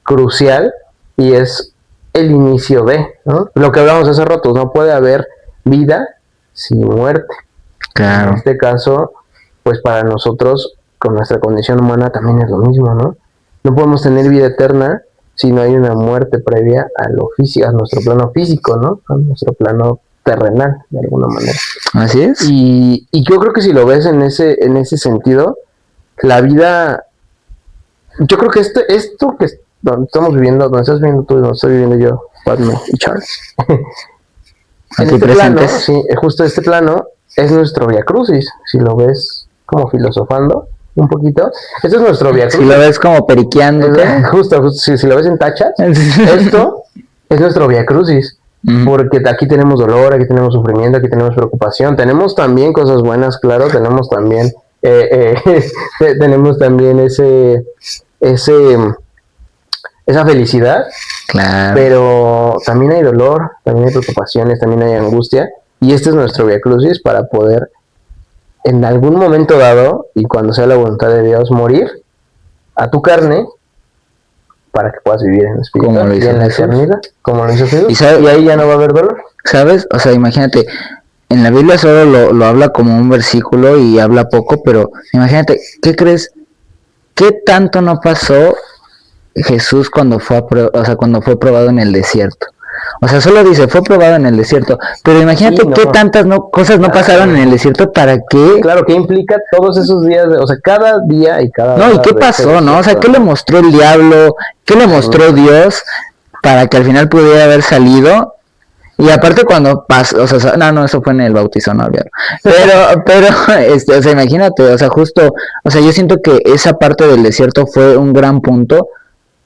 crucial y es el inicio de, ¿no? Lo que hablamos hace rato, no puede haber vida sin muerte. Claro. En este caso, pues para nosotros, con nuestra condición humana también es lo mismo, ¿no? No podemos tener vida eterna si no hay una muerte previa a lo físico, a nuestro plano físico, ¿no? A nuestro plano terrenal, de alguna manera. Así es. Y yo creo que si lo ves en ese sentido, la vida, yo creo que esto que estamos viviendo, donde estás viviendo tú, donde estoy viviendo yo, Padme y Charles, en este plano, sí, justo este plano es nuestro Vía Crucis, si lo ves como filosofando un poquito, este es nuestro Vía Crucis. Si lo ves como periqueando. Justo si lo ves en tachas, esto es nuestro Vía Crucis. porque aquí tenemos dolor, aquí tenemos sufrimiento, aquí tenemos preocupación, tenemos también cosas buenas, claro, tenemos también tenemos también esa felicidad, Claro. pero también hay dolor, también hay preocupaciones, también hay angustia, y este es nuestro Vía Crucis para poder en algún momento dado, y cuando sea la voluntad de Dios, morir a tu carne para que puedas vivir en el espíritu Como lo y hizo en la Jesús. eternidad, como lo hizo Jesús, ¿Y y ahí ya no va a haber dolor. ¿Sabes? O sea, imagínate, en la Biblia solo lo habla como un versículo y habla poco, pero imagínate, ¿qué crees? ¿Qué tanto no pasó Jesús cuando fue cuando fue probado en el desierto? O sea, solo dice, fue probado en el desierto, pero imagínate Sí, no. qué tantas cosas no pasaron en el desierto para que... Claro, ¿qué implica todos esos días? O sea, cada día y cada No, ¿y hora qué de pasó, ese no? O sea, ¿qué desierto, le mostró el diablo? ¿Qué le mostró Dios para que al final pudiera haber salido? Y aparte cuando pasó, o sea, no, eso fue en el bautizo, no, olvídalo. Pero, o sea, imagínate, o sea, justo, o sea, yo siento que esa parte del desierto fue un gran punto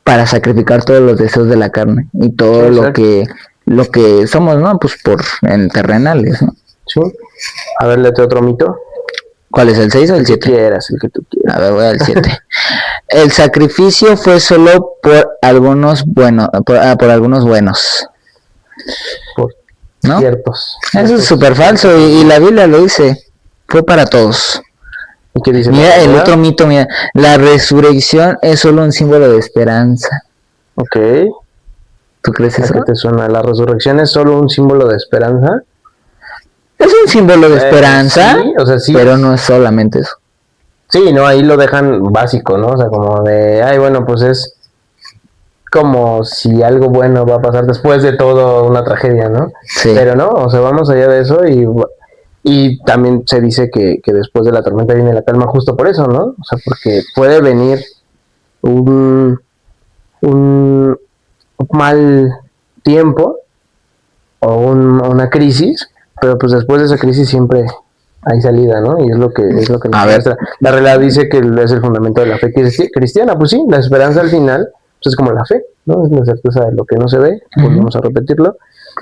para sacrificar todos los deseos de la carne y todo Sí, lo que somos, ¿no? Pues en terrenales, ¿no? Sí. A ver, léete otro mito. ¿Cuál es, el 6 o el El que 7? quieras, el que tú quieras. A ver, voy al 7. El sacrificio fue solo por algunos buenos, por algunos buenos, Por ¿no? ciertos. Eso es súper falso y la Biblia lo dice. Fue para todos. ¿Y qué dice? Mira, la el Biblia? otro mito, mira. La resurrección es solo un símbolo de esperanza. Ok. ¿Tú crees ¿A eso? qué te suena? ¿La resurrección es solo un símbolo de esperanza? Es un símbolo de esperanza, Sí, o sea, sí. pero no es solamente eso. Sí, no, ahí lo dejan básico, ¿no? O sea, como de, ay, bueno, pues es como si algo bueno va a pasar después de todo una tragedia, ¿no? Sí. Pero no, o sea, vamos allá de eso y también se dice que después de la tormenta viene la calma justo por eso, ¿no? O sea, porque puede venir un mal tiempo o una crisis, pero pues después de esa crisis siempre hay salida, ¿no? Y es lo que nos A ver. muestra. La realidad dice que es el fundamento de la fe cristiana, pues sí, la esperanza al final pues es como la fe, ¿no? Es la certeza de lo que no se ve, volvemos a repetirlo,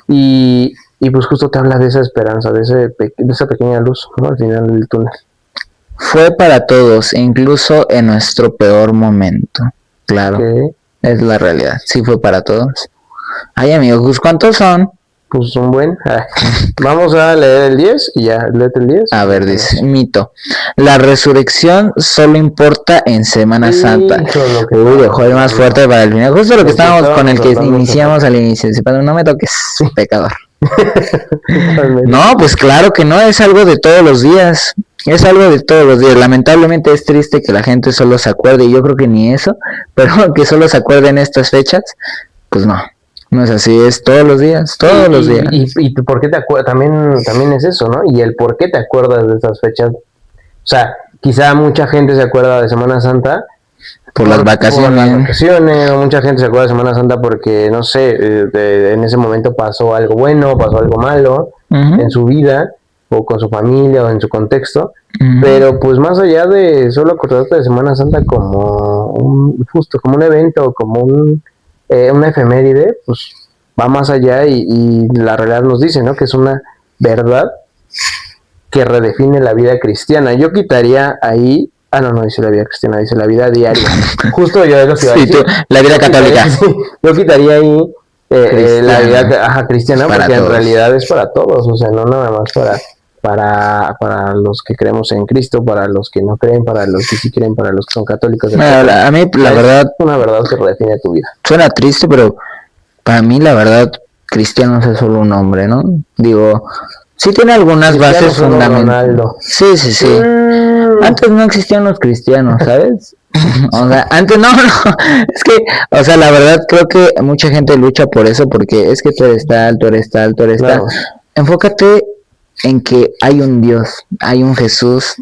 y pues justo te habla de esa esperanza, de esa pequeña luz, ¿no? Al final del túnel. Fue para todos, incluso en nuestro peor momento. Claro, Que es la realidad. Sí fue para todos. Ay, amigos, pues, ¿cuántos son? pues un buen... Vamos a leer el 10 y ya, léete el 10. A ver, dice, mito. La resurrección solo importa en Semana Santa. Híjole, que Uy, dejó el más fuerte para el final. Justo lo que Lo que estábamos con el que estábamos iniciamos al inicio. Si no me toques, pecador. Totalmente. No, pues claro que no, es algo de todos los días. Es algo de todos los días. Lamentablemente es triste que la gente solo se acuerde, y yo creo que ni eso, pero que solo se acuerde en estas fechas, pues no. No es así, es todos los días, todos los días. Y por qué te acuerdas, también es eso, ¿no? Y el por qué te acuerdas de estas fechas. O sea, quizá mucha gente se acuerda de Semana Santa Por las vacaciones. o mucha gente se acuerda de Semana Santa porque, no sé, en ese momento pasó algo bueno, pasó algo malo Ujú. en su vida, o con su familia, o en su contexto. Ujú. Pero pues más allá de solo acordarte de Semana Santa como como un evento, como una efeméride, pues va más allá y la realidad nos dice, ¿no? Que es una verdad que redefine la vida cristiana. Yo quitaría ahí, no dice la vida cristiana, dice la vida diaria. Justo yo es lo que iba a Sí, decir. la vida católica. Yo quitaría ahí la vida cristiana Para porque todos. en realidad es para todos, o sea, no nada más para los que creemos en Cristo, para los que no creen, para los que sí creen, para los que son católicos. Bueno, a mí la Es verdad una verdad que redefine tu vida. suena triste, pero para mí la verdad cristiano es solo un nombre, ¿no? Digo, sí tiene algunas Cristiano bases solo fundamentales. Ronaldo. Sí. Antes no existían los cristianos, ¿sabes? O sea, antes no, es que, o sea, la verdad creo que mucha gente lucha por eso, porque es que tú eres tal, tú eres tal, tú eres Claro. tal. Enfócate en que hay un Dios, hay un Jesús,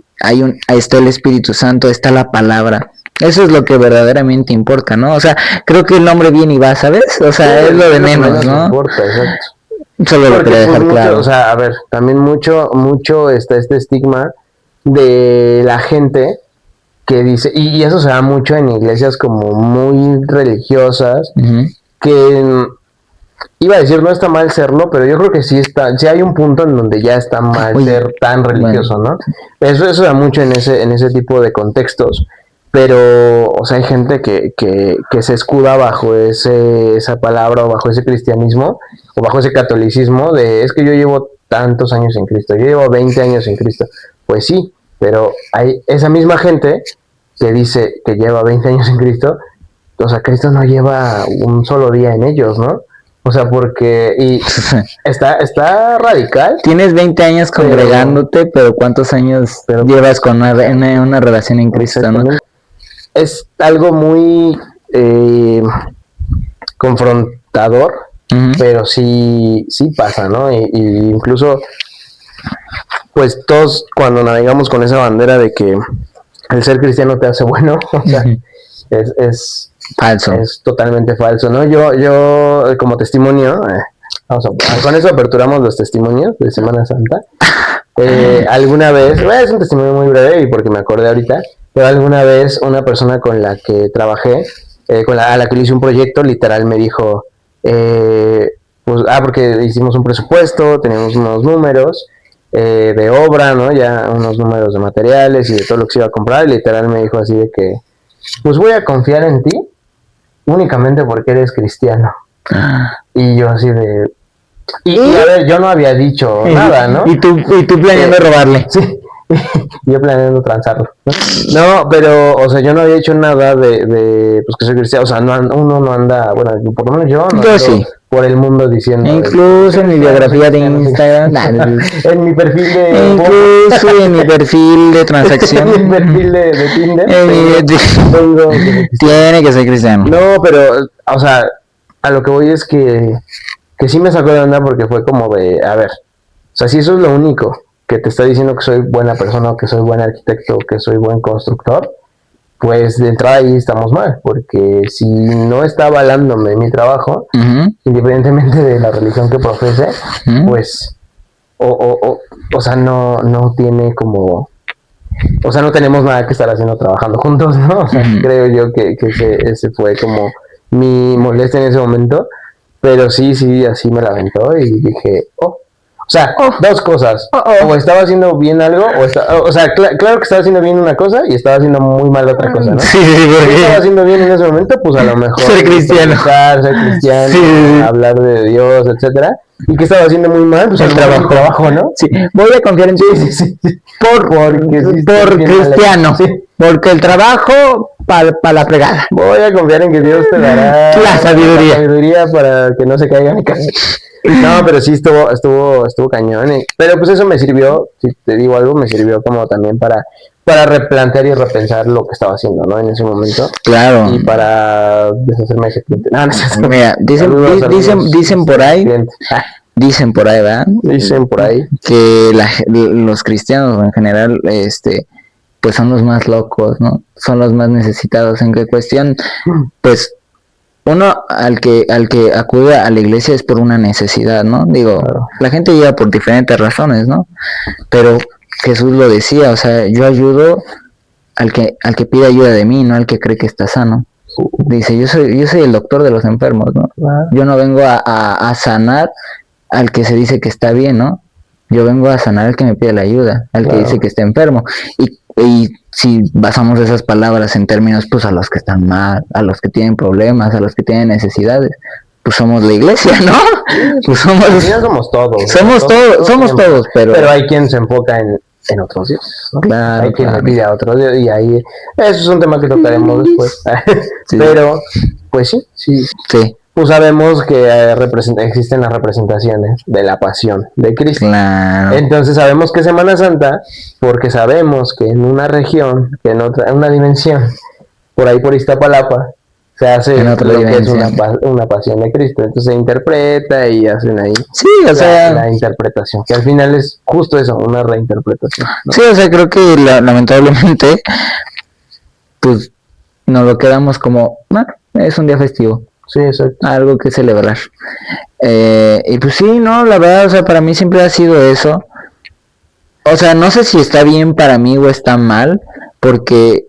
está el Espíritu Santo, está la palabra. Eso es lo que verdaderamente importa, ¿no? O sea, creo que el nombre viene y va, ¿sabes? O sea, es lo de menos, ¿no? Importa, exacto. Solo lo Porque, quería dejar pues, claro. o sea, a ver, también mucho está este estigma de la gente que dice, y eso se da mucho en iglesias como muy religiosas, Ujú. que iba a decir, no está mal serlo, pero yo creo que sí hay un punto en donde ya está mal ser tan religioso, ¿no? Eso da mucho en ese tipo de contextos, pero, o sea, hay gente que se escuda bajo esa palabra o bajo ese cristianismo o bajo ese catolicismo de, es que yo llevo tantos años en Cristo, yo llevo 20 años en Cristo. Pues sí, pero hay esa misma gente que dice que lleva 20 años en Cristo, o sea, Cristo no lleva un solo día en ellos, ¿no? O sea, porque y está radical. Tienes 20 años congregándote, pero ¿cuántos años llevas con una relación en Cristo, no? Es algo muy confrontador, pero sí pasa, ¿no? Y incluso, pues todos cuando navegamos con esa bandera de que el ser cristiano te hace bueno, o sea, es falso. Es totalmente falso, ¿no? Yo como testimonio, con eso aperturamos los testimonios de Semana Santa. Alguna vez, es un testimonio muy breve y porque me acordé ahorita, pero alguna vez una persona con la que trabajé, a la que le hice un proyecto, literal me dijo, porque hicimos un presupuesto, teníamos unos números de obra, ¿no? Ya unos números de materiales y de todo lo que se iba a comprar, y literal me dijo así de que, pues voy a confiar en ti únicamente porque eres cristiano. Y yo así de... Y a ver, yo no había dicho nada, ¿no? Y tú planeando robarle. Sí, yo planeando transarlo. No, pero, o sea, yo no había hecho nada de pues que soy cristiano. O sea, uno no anda, bueno, por lo menos yo no ando sí. Por el mundo diciendo... Incluso en mi biografía de Instagram. En mi perfil de... Incluso en mi perfil de transacción. En mi perfil de Tinder. Tiene que ser cristiano. No, pero, o sea, a lo que voy es que sí me sacó de onda porque fue como de, a ver, o sea, si eso es lo único que te está diciendo que soy buena persona, que soy buen arquitecto, que soy buen constructor, pues de entrada ahí estamos mal, porque si no está avalándome mi trabajo, independientemente de la religión que profese, pues, o sea, no tiene como, o sea, no tenemos nada que estar haciendo trabajando juntos, ¿no? O sea, creo yo que ese fue como mi molestia en ese momento, pero sí, así me la aventó y dije, o sea, dos cosas. O estaba haciendo bien algo, o sea, claro que estaba haciendo bien una cosa y estaba haciendo muy mal otra cosa, ¿no? Sí, porque estaba haciendo bien en ese momento, pues a lo mejor ser cristiano, hablar de Dios, etcétera. Y que estaba haciendo muy mal, pues el trabajo, ¿no? Sí, voy a confiar en ti. Sí. Por cristiano. Sí. Porque el trabajo para la fregada. Voy a confiar en que Dios te dará la sabiduría para que no se caiga mi casa. No, pero sí estuvo cañón. Pero pues eso me sirvió, si te digo algo, me sirvió como también para replantear y repensar lo que estaba haciendo, ¿no? En ese momento. Claro. Y para deshacerme de ese cliente. Mira, dicen por ahí. Dicen por ahí, ¿verdad? Dicen por ahí. Que los cristianos en general, pues son los más locos, ¿no? Son los más necesitados. ¿En qué cuestión? Pues uno al que acude a la iglesia es por una necesidad, ¿no? Digo, claro. La gente llega por diferentes razones, ¿no? Pero Jesús lo decía, o sea, yo ayudo al que pide ayuda de mí, no al que cree que está sano. Dice, yo soy el doctor de los enfermos, ¿no? Yo no vengo a sanar al que se dice que está bien, ¿no? Yo vengo a sanar al que me pide la ayuda, al que dice que está enfermo. Y si basamos esas palabras en términos, pues a los que están mal, a los que tienen problemas, a los que tienen necesidades, pues somos la iglesia, ¿no? Pues somos todos. Somos todos, pero hay quien se enfoca en otros dioses, ¿no? Claro, hay quien le pide a otros dioses, y ahí, eso es un tema que tocaremos después. Sí. Pero, pues sí. Pues sabemos que existen las representaciones de la pasión de Cristo. Claro. Entonces sabemos que Semana Santa, porque sabemos que en una región, que en una dimensión, por ahí por Iztapalapa, se hace lo que es una pasión de Cristo. Entonces se interpreta y hacen ahí la interpretación, que al final es justo eso, una reinterpretación, ¿no? Sí, o sea, creo que lamentablemente, pues nos lo quedamos como, es un día festivo. Sí, exacto. Algo que celebrar. Y pues sí, no, la verdad, o sea, para mí siempre ha sido eso. O sea, no sé si está bien para mí o está mal, porque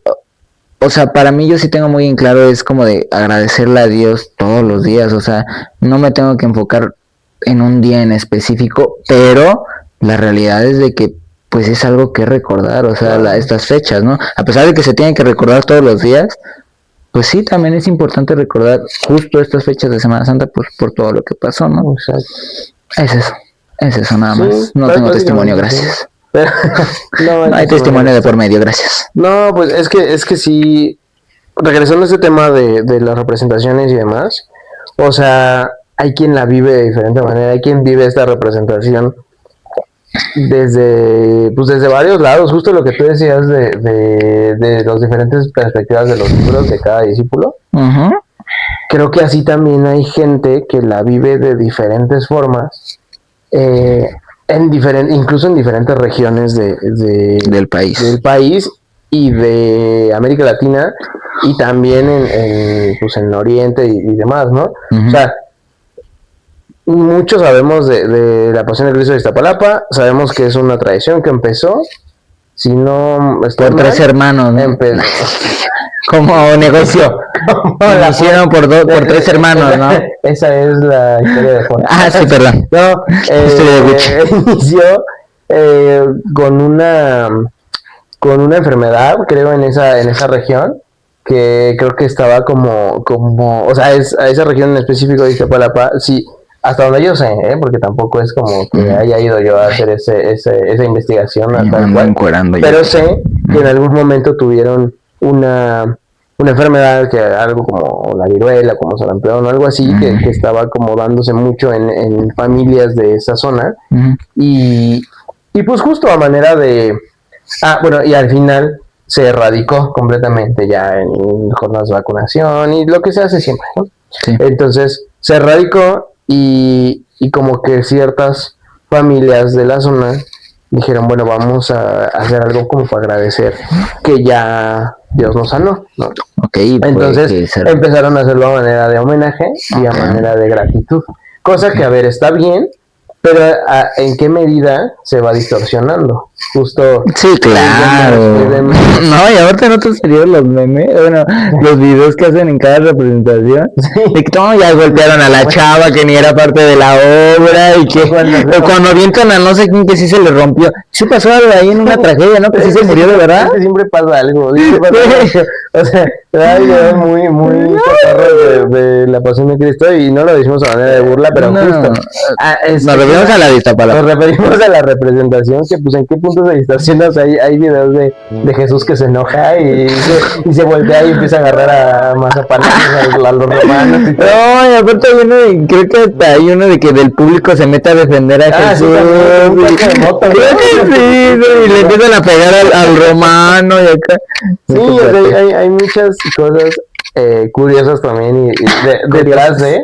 o sea, para mí yo sí tengo muy en claro, es como de agradecerle a Dios todos los días, o sea, no me tengo que enfocar en un día en específico, pero la realidad es de que pues es algo que recordar, o sea, estas fechas, ¿no? A pesar de que se tienen que recordar todos los días, pues sí, también es importante recordar justo estas fechas de Semana Santa por todo lo que pasó, ¿no? Exacto. Es eso nada más. Sí, No tengo testimonio, básicamente, gracias. Pero, No hay testimonio de por medio, gracias. No, pues es que sí, regresando a este tema de las representaciones y demás, o sea, hay quien la vive de diferente manera, hay quien vive esta representación desde varios lados, justo lo que tú decías de las diferentes perspectivas de los libros de cada discípulo. Uh-huh. Creo que así también hay gente que la vive de diferentes formas, incluso en diferentes regiones Del país. Y de América Latina, y también en Oriente y demás, ¿no? Uh-huh. O sea, muchos sabemos de la Pasión de Cristo de Iztapalapa, sabemos que es una tradición que empezó, si no estoy Por mal, 3 hermanos, ¿no? empezó. Como negocio. Lo hicieron por 3 hermanos, ¿no? Esa es la historia de Juan. Ah, sí, perdón. No, Historia de Gucci. inició con una enfermedad, creo, en esa región, que creo que estaba como o sea, a esa región en específico de Iztapalapa, sí, hasta donde yo sé, porque tampoco es como que haya ido yo a hacer esa investigación, tal cual, pero sé que en algún momento tuvieron una enfermedad, que algo como la viruela, como sarampión o algo así, que estaba como dándose mucho en familias de esa zona, y pues justo a manera de... bueno, y al final se erradicó completamente ya en jornadas de vacunación y lo que se hace siempre, ¿no? Sí. Entonces se erradicó y como que ciertas familias de la zona dijeron, bueno, vamos a hacer algo como para agradecer que ya Dios nos sanó, ¿no? Okay, entonces empezaron a hacerlo a manera de homenaje y a manera de gratitud, cosa que, a ver, está bien, pero ¿en qué medida se va distorsionando? Justo. Sí, claro. No, y ahorita no te salieron los memes, bueno, los videos que hacen en cada representación. Sí. De que ya golpearon a la chava que ni era parte de la obra y que cuando avientan a no sé quién que sí se le rompió. Sí pasó algo ahí en una tragedia, ¿no? Que sí se murió de verdad. Siempre pasa algo. O sea, hay muy, muy cotorro de la Pasión de Cristo y no lo decimos a manera de burla, pero justo. Nos referimos a la de Iztapalapa. Nos referimos a la representación, que pues en qué punto se distorsiona. O sea, hay videos de Jesús que se enoja y se voltea y empieza a agarrar a mazapanes a los romanos y todo. No, y aparte hay uno, creo que hasta hay uno de que del público se mete a defender a Jesús. Sí, y le empiezan a pegar al romano y acá. Sí, o sea, hay muchas cosas curiosas también y detrás de,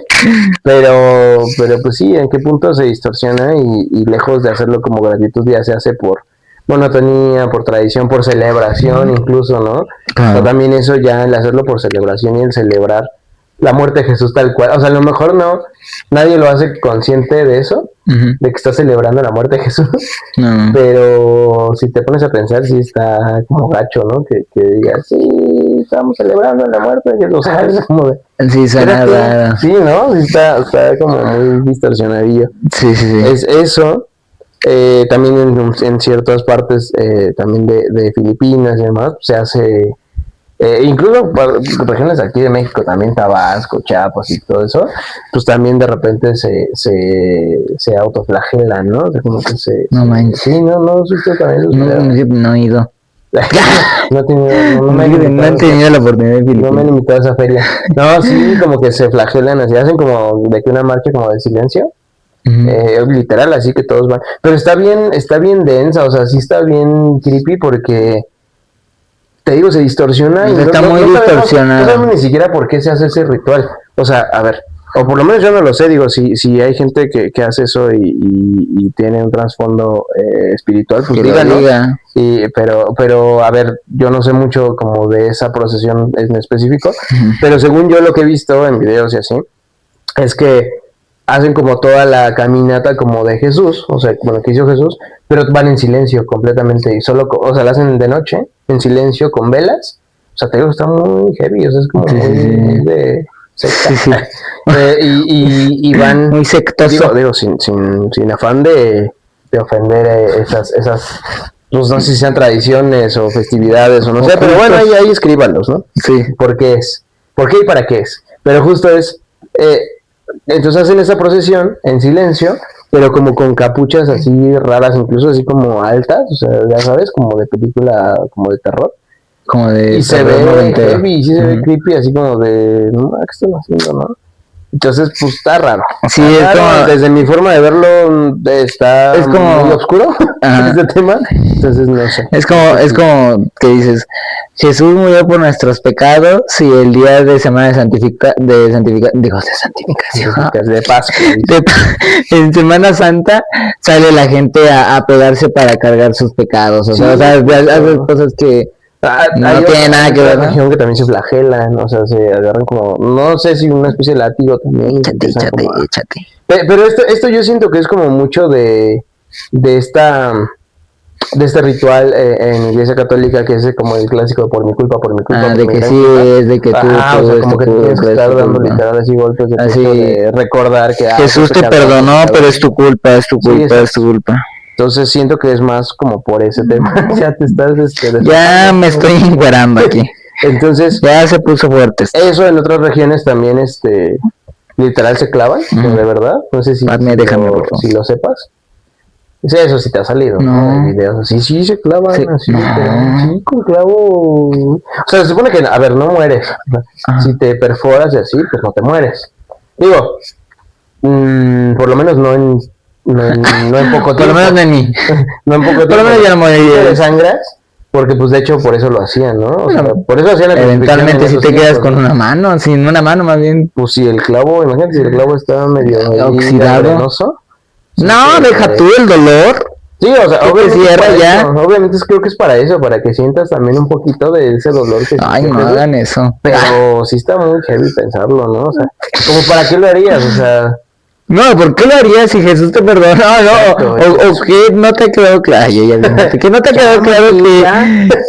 pero pues sí, en qué punto se distorsiona y lejos de hacerlo como gratitud ya se hace por monotonía, por tradición, por celebración incluso, ¿no? Claro. O también eso ya, el hacerlo por celebración y el celebrar la muerte de Jesús tal cual, o sea, a lo mejor nadie lo hace consciente de eso, de que está celebrando la muerte de Jesús, pero si te pones a pensar, sí está como gacho, ¿no? Que digas, sí, estamos celebrando la muerte de Jesús, o sea, es como de... Sí, suena sí, ¿no? Sí, está como muy distorsionadillo. Sí. Es eso. También en ciertas partes también de Filipinas y demás se hace, incluso regiones aquí de México también, Tabasco, Chiapas y todo eso, pues también de repente se autoflagelan, ¿no? O sea, como que no manches. Sí, no sucede también. No he ido. No he tenido la oportunidad de Filipinas. No me he limitado a esa feria. No, sí, como que se flagelan así, hacen como de que una marcha como de silencio. Literal, así que todos van, pero está bien densa, o sea, sí está bien creepy porque te digo, se distorsiona y está muy distorsionado. No sabemos ni siquiera por qué se hace ese ritual, o sea, a ver, o por lo menos yo no lo sé, digo, si hay gente que hace eso y tiene un trasfondo espiritual, pues diga. Pero a ver, yo no sé mucho como de esa procesión en específico, pero según yo lo que he visto en videos y así, es que hacen como toda la caminata como de Jesús, o sea, como lo que hizo Jesús, pero van en silencio completamente y solo, o sea, la hacen de noche, en silencio, con velas, O sea, te digo, está muy heavy, o sea, es como muy de secta. Sí. Y van... Muy sectoso. Digo, sin afán de ofender esas, pues no sé si sean tradiciones o festividades o no sé, pero bueno, ahí escríbanlos, ¿no? Sí. ¿Por qué es? ¿Por qué y para qué es? Pero justo es, entonces hacen esa procesión en silencio, pero como con capuchas así raras, incluso así como altas, o sea, ya sabes, como de película, como de terror. Como de... Y se ve heavy, sí se ve creepy, así como de, no, ¿qué están haciendo, no? Entonces, pues está raro. Sí, Está es raro, como... desde mi forma de verlo, está Es como... muy oscuro este tema, entonces no sé. Es como que dices, Jesús murió por nuestros pecados y el día de semana de santificación, De Pascua. en Semana Santa sale la gente a pegarse para cargar sus pecados, o sea, hacer cosas que no tiene nada que ver, ¿no? Región que también se flagelan, o sea, se agarran como, no sé si una especie de látigo también. Échate. Pero esto yo siento que es como mucho de este ritual en Iglesia Católica, que es como el clásico de por mi culpa. De que sí, es de que tú, o sea, como que tienes que estar dando literal así golpes de pecho de recordar que Jesús te perdonó, pero es tu culpa, es tu culpa. Entonces siento que es más como por ese tema. Ya te estás ya me estoy encuerando aquí. Entonces ya se puso fuerte. Eso en otras regiones también literal se clavan, de verdad. No sé si, si lo sepas. Sí, eso sí te ha salido, ¿no? En videos así, sí se clavan, sí, así, sí, con clavo. O sea, se supone que, a ver, no mueres. Si te perforas y así, pues no te mueres. Digo, por lo menos no en poco tiempo. Por lo menos de mí. No en poco tiempo. Por lo menos ya no moriría. De sangras, porque pues de hecho por eso lo hacían, ¿no? O sea, por eso hacían la eventualmente si te quedas con una mano, sin una mano más bien. Pues si el clavo, imagínate si el clavo está medio oxidado. venenoso. No, deja tú el dolor. Sí, o sea, obviamente creo que es para eso, para que sientas también un poquito de ese dolor que ay, no hagan eso. Pero sí está muy heavy pensarlo, ¿no? O sea, como para qué lo harías, o sea. No, ¿por qué lo harías si Jesús te perdonó? No, o que no te quedó claro, que no te quedó claro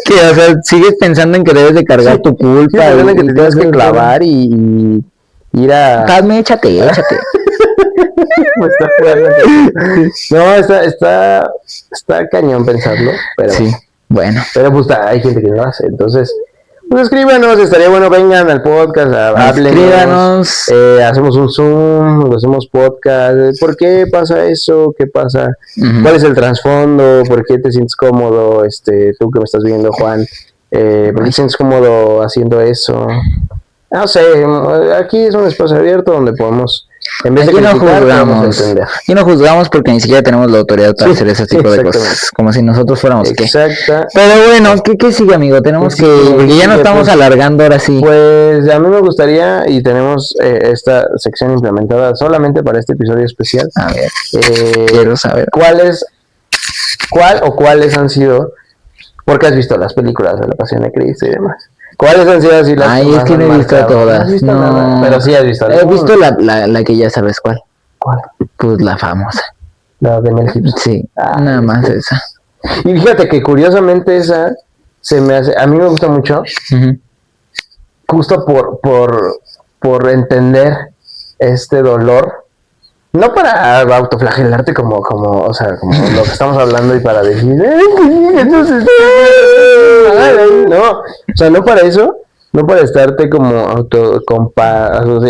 que, o sea, sigues pensando en que debes de cargar tu culpa, que te tienes que clavar y ir a... Calme, échate. No, está cañón pensarlo, pero sí, bueno. Pero pues hay gente que lo hace, entonces pues escríbanos, estaría bueno, vengan al podcast, escríbanos, hacemos un Zoom, hacemos podcast, ¿por qué pasa eso? ¿Qué pasa? ¿Cuál es el trasfondo? ¿Por qué te sientes cómodo? Tú que me estás viendo, Juan, ¿por qué te sientes cómodo haciendo eso? No sé, aquí es un espacio abierto donde podemos, en vez de criticar, podemos entender. Y no juzgamos porque ni siquiera tenemos la autoridad para hacer ese tipo de cosas, como si nosotros fuéramos exacta. Pero bueno, ¿qué sigue, amigo? Tenemos que, porque ya no estamos alargando ahora sí. Pues a mí me gustaría, y tenemos esta sección implementada solamente para este episodio especial. A ver, quiero saber. ¿Cuáles han sido, porque has visto las películas de la Pasión de Cristo y demás? ¿Cuáles han sido así las ay, es que no he visto todas. No has visto nada, pero sí has visto. He visto la que ya sabes cuál. ¿Cuál? Pues la famosa. La de Mel Gibson. Sí, nada más esa. Y fíjate que curiosamente esa se me hace, a mí me gusta mucho, justo por entender este dolor. No para autoflagelarte como, o sea, como lo que estamos hablando y para decir, entonces, no, o sea, no para eso, no para estarte como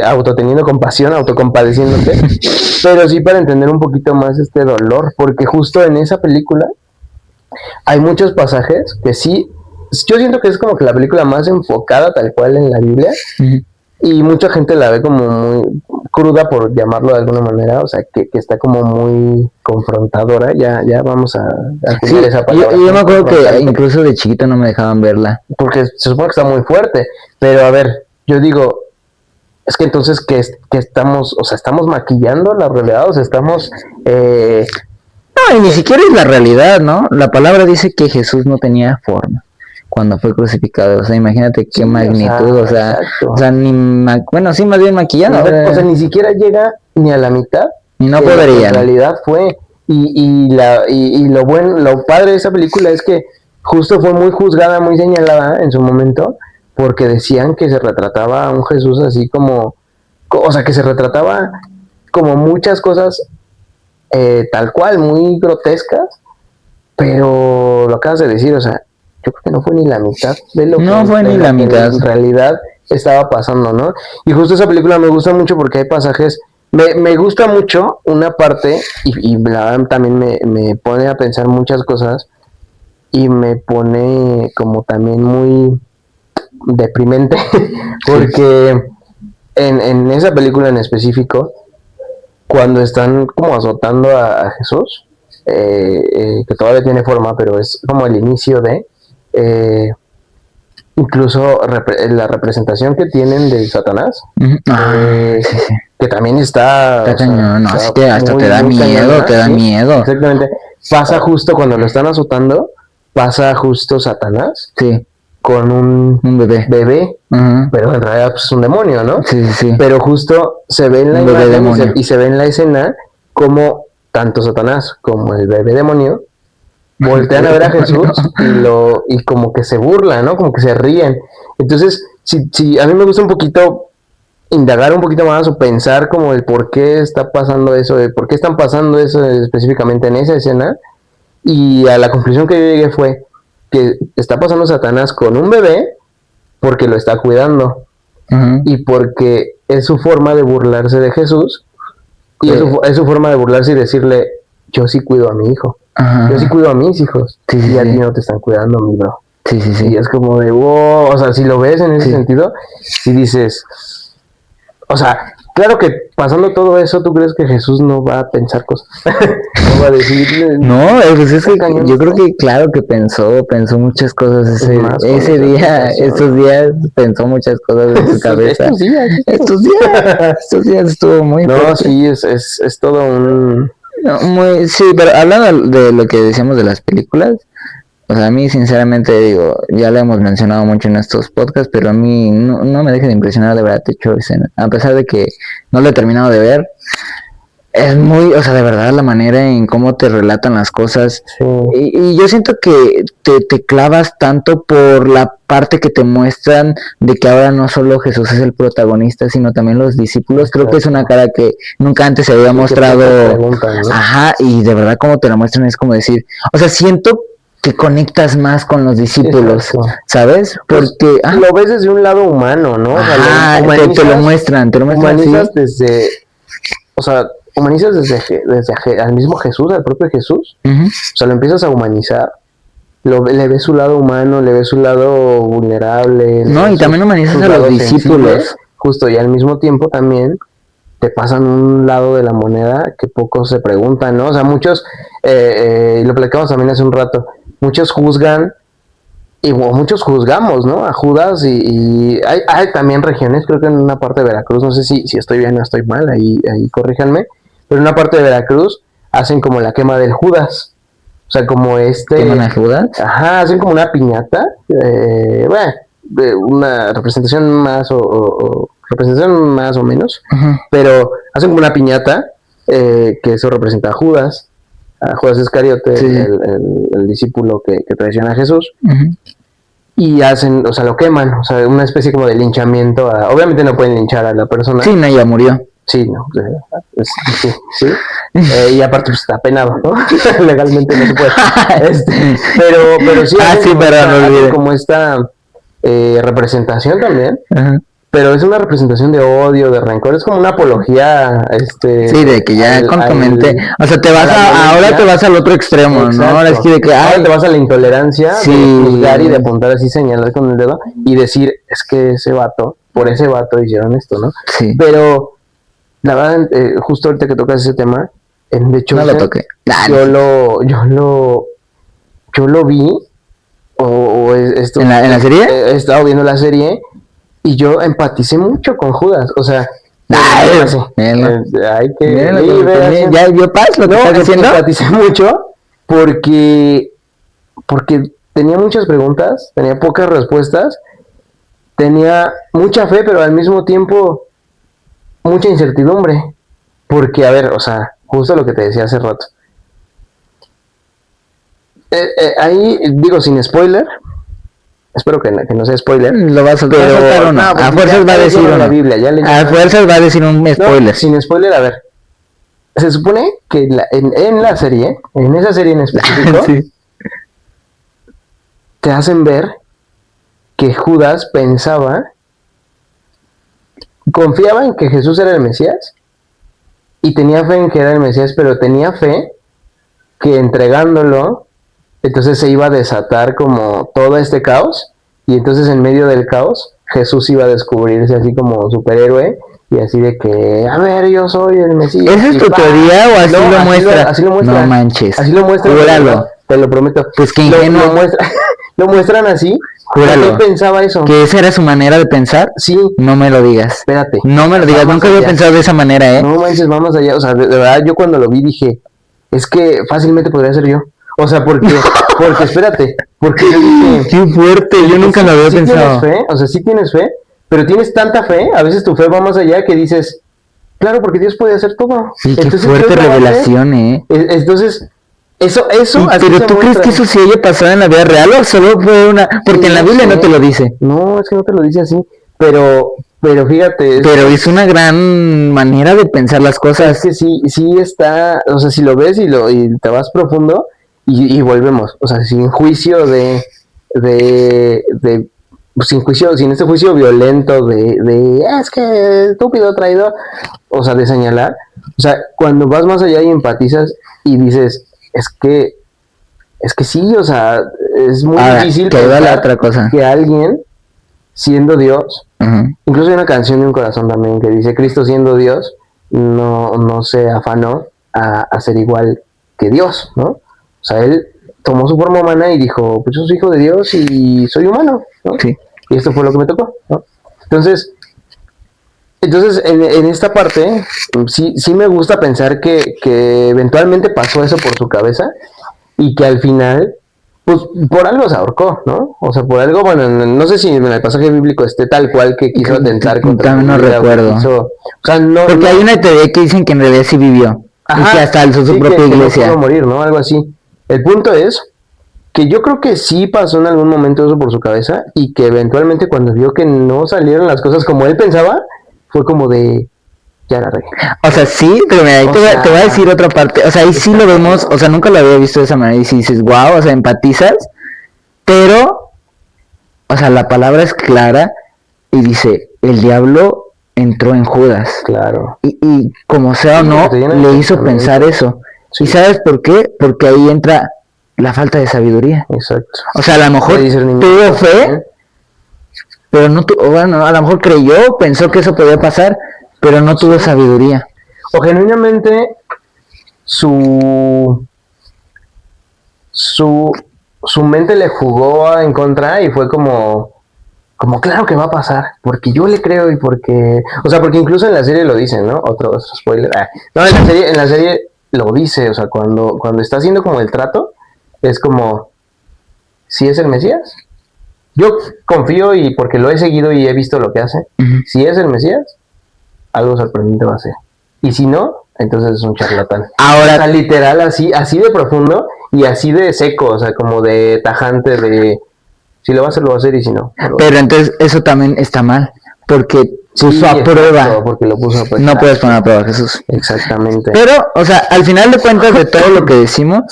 autoteniendo compasión, autocompadeciéndote, pero sí para entender un poquito más este dolor, porque justo en esa película hay muchos pasajes que sí, yo siento que es como que la película más enfocada tal cual en la Biblia, y mucha gente la ve como muy cruda, por llamarlo de alguna manera, o sea, que está como muy confrontadora, ya vamos a sí, esa palabra. Yo me acuerdo que incluso de chiquito no me dejaban verla. Porque se supone que está muy fuerte, pero a ver, yo digo, es que entonces que estamos, o sea, estamos maquillando la realidad, o sea, estamos... No, y ni siquiera es la realidad, ¿no? La palabra dice que Jesús no tenía forma cuando fue crucificado, o sea, imagínate qué magnitud, o sea, bueno, sí, más bien maquillado. O sea, ni siquiera llega ni a la mitad. Y no podría. En realidad fue, y lo padre de esa película es que justo fue muy juzgada, muy señalada en su momento, porque decían que se retrataba a un Jesús así como, o sea, que se retrataba como muchas cosas tal cual, muy grotescas, pero lo acabas de decir, o sea, yo creo que no fue ni la mitad de lo No que fue ni la mitad. en realidad estaba pasando, ¿no? Y justo esa película me gusta mucho porque hay pasajes, me gusta mucho una parte, y la verdad también me pone a pensar muchas cosas, y me pone como también muy deprimente, porque en esa película en específico, cuando están como azotando a Jesús, que todavía tiene forma, pero es como el inicio de, incluso la representación que tienen de Satanás, Ujú. Sí, sí. que también está, Está cañón, no, está así que hasta muy, te da muy miedo, cañona, te da ¿sí? miedo. Exactamente. Pasa justo cuando lo están azotando, pasa justo Satanás Sí, con un un bebé. bebé, Ujú. pero en realidad pues, es un demonio, ¿no? Sí, sí, sí. Pero justo se ve en la Un bebé imagen demonio. y se ve en la escena como tanto Satanás como el bebé demonio voltean a ver a Jesús y como que se burlan, ¿no? Como que se ríen. Entonces, si a mí me gusta un poquito indagar un poquito más o pensar como el por qué está pasando eso, de por qué están pasando eso específicamente en esa escena, y a la conclusión que yo llegué fue que está pasando Satanás con un bebé porque lo está cuidando Ujú. y porque es su forma de burlarse de Jesús y es su forma de burlarse y decirle, yo sí cuido a mi hijo, Ajá. yo sí cuido a mis hijos, Sí, sí, y a sí. ti no te están cuidando, mi bro. Sí, sí, Y sí. es como de, wow, o sea, si lo ves en ese Sí. sentido, si dices, o sea, claro que pasando todo eso, ¿tú crees que Jesús no va a pensar cosas? No va a decir, No, pues es que cañón, yo creo ¿no? que claro que pensó muchas cosas Es más, con ese esa día, situación. estos días pensó muchas cosas en su cabeza. Estos días. Estos días estuvo muy No, fuerte. sí, es todo un... No, sí, pero hablando de lo que decíamos de las películas, o sea, a mí sinceramente digo, ya lo hemos mencionado mucho en estos podcasts, pero a mí no me deja de impresionar de verdad Techo Escena. A pesar de que no lo he terminado de ver, es muy, o sea, de verdad la manera en cómo te relatan las cosas. Sí. Y yo siento que te clavas tanto por la parte que te muestran de que ahora no solo Jesús es el protagonista, sino también los discípulos. Creo que es una cara que nunca antes se había mostrado. Preguntan, ¿no? Ajá, y de verdad como te la muestran es como decir, o sea, siento que conectas más con los discípulos, Exacto. ¿sabes? Porque Lo ves desde un lado humano, ¿no? O sea, te lo muestran así. humanizas desde, o sea, humanizas desde al mismo Jesús, al propio Jesús. Ujú. O sea, lo empiezas a humanizar, le ves su lado humano, le ves su lado vulnerable. No, y también humanizas a los discípulos. Justo, y al mismo tiempo también te pasan un lado de la moneda que pocos se preguntan, ¿no? O sea, muchos, y lo platicamos también hace un rato, muchos juzgan, y muchos juzgamos, ¿no? A Judas, y hay también regiones, creo que en una parte de Veracruz, no sé si estoy bien o estoy mal, ahí corríjanme, pero en una parte de Veracruz hacen como la quema del Judas. O sea, como ¿Queman a Judas? Ajá, hacen como una piñata, bueno, de una representación más o representación más o menos, Ujú. pero hacen como una piñata que eso representa a Judas Iscariote, Sí. el discípulo que traiciona a Jesús, Ujú. y hacen, o sea, lo queman, o sea, una especie como de linchamiento. Obviamente no pueden linchar a la persona. Sí, no, ya murió. Sí, no, sí. Y aparte pues está penado, ¿no? Legalmente no se puede. Pero sí, hacen sí, como perdón, no olvidé. como esta representación también, Ajá. pero es una representación de odio, de rencor, es como una apología, Sí, de que ya con tu mente, o sea, te vas a la violencia. ahora te vas al otro extremo, ¿no? Exacto. Ahora es que de que, Ahora ay, te vas a la intolerancia, Sí. de juzgar y de apuntar así, señalar con el dedo y decir, es que ese vato, por ese vato hicieron esto, ¿no? sí, Pero la verdad, justo ahorita que tocas ese tema, de hecho, no lo toqué. yo lo vi, esto, ¿En la serie? He estado viendo la serie y yo empaticé mucho con Judas, o sea, Ay, sí, mírenlo. hay que Miren lo que liberación. ya dio paz lo que No, estás diciendo. empaticé mucho porque tenía muchas preguntas, tenía pocas respuestas, tenía mucha fe, pero al mismo tiempo mucha incertidumbre. Porque, a ver, o sea, justo lo que te decía hace rato. Ahí, digo, sin spoiler, espero que no sea spoiler. Lo va a soltar, uno. No, A fuerzas va a decir uno. la Biblia, A fuerzas va a decir un spoiler. No, sin spoiler, a ver. Se supone que en la serie, en esa serie en específico, Sí. te hacen ver que Judas confiaba en que Jesús era el Mesías y tenía fe en que era el Mesías, pero tenía fe que entregándolo, entonces se iba a desatar como todo este caos, y entonces en medio del caos Jesús iba a descubrirse así como superhéroe y así de que, a ver, yo soy el Mesías. ¿Esa es tu teoría o así No, lo muestra? Así lo muestra. No manches. Así lo muestra. Júralo. Te lo prometo. Pues que Lo ingenuo. lo muestran así. Júralo. ¿Por qué pensaba eso? ¿Que esa era su manera de pensar? Sí, No me lo digas. espérate. No me lo digas. Vamos Nunca había allá. pensado de esa manera, ¿eh? No manches, vamos allá. O sea, de verdad, yo cuando lo vi dije, es que fácilmente podría ser yo. O sea, porque espérate, porque yo dije, Qué fuerte. Yo nunca lo había sí pensado. tienes fe, o sea, sí tienes fe, pero tienes tanta fe, a veces tu fe va más allá que dices, claro, porque Dios puede hacer todo. Sí, qué Entonces, fuerte Dios lo va a hacer. revelación, ¿eh? Entonces, eso, ¿Y así pero se tú crees muestra. que eso sí haya pasado en la vida real o solo fue una...? Porque en la No Biblia sé. no te lo dice. No, es que no te lo dice así, pero fíjate, Pero es una gran manera de pensar las es cosas. que sí está, o sea, si lo ves y te vas profundo y volvemos, o sea, sin juicio sin juicio, sin este juicio violento es que estúpido traidor, o sea, de señalar, o sea, cuando vas más allá y empatizas y dices, es que sí, o sea, es muy Ahora, difícil te digo la pensar otra cosa. que alguien siendo Dios, Ujú. incluso hay una canción de Un Corazón también que dice, Cristo siendo Dios no se afanó a ser igual que Dios, ¿no? O sea, él tomó su forma humana y dijo, pues yo soy hijo de Dios y soy humano, ¿no? Sí. Y esto fue lo que me tocó, ¿no? Entonces en esta parte, sí me gusta pensar que eventualmente pasó eso por su cabeza y que al final, pues por algo se ahorcó, ¿no? O sea, por algo, bueno, no sé si en el pasaje bíblico esté tal cual que quiso atentar contra También no su vida, o que recuerdo. o sea, no. Porque no- hay una teoría que dicen que en realidad sí vivió. Y que hasta alzó su sí, propia que no iglesia. pudo morir, ¿no? Algo así. El punto es que yo creo que sí pasó en algún momento eso por su cabeza y que eventualmente cuando vio que no salieron las cosas como él pensaba, fue como de, ya la regué. O sea, sí, pero mira, ahí O te voy a sea, decir otra parte. O sea, ahí sí lo vemos, o sea, nunca lo había visto de esa manera. Y si dices, wow, o sea, empatizas, pero, o sea, la palabra es clara y dice, el diablo entró en Judas. Claro. Y como sea o Sí, no, te llena de le hizo pensamiento. pensar eso. Sí. ¿Y sabes por qué? Porque ahí entra la falta de sabiduría. Exacto. O sea, a lo mejor De discernimiento, tuvo fe, ¿eh? pero no tuvo, bueno, a lo mejor creyó, pensó que eso podía pasar, pero no tuvo sabiduría. O genuinamente su mente le jugó en contra y fue como claro que va a pasar, porque yo le creo y porque, o sea, porque incluso en la serie lo dicen, ¿no? Otro spoiler. No, en la serie lo dice, o sea, cuando está haciendo como el trato, es como, si es el Mesías, yo confío y porque lo he seguido y he visto lo que hace, Ujú. si es el Mesías, algo sorprendente va a ser. Y si no, entonces es un charlatán. Ahora- O sea, literal, así de profundo y así de seco, o sea, como de tajante, de si lo va a hacer, lo va a hacer y si no. no lo va a hacer. Pero entonces eso también está mal, porque puso Sí, a exacto, prueba. porque lo puso a prueba. No puedes poner a prueba a Jesús. Exactamente. Pero, o sea, al final de cuentas de todo lo que decimos,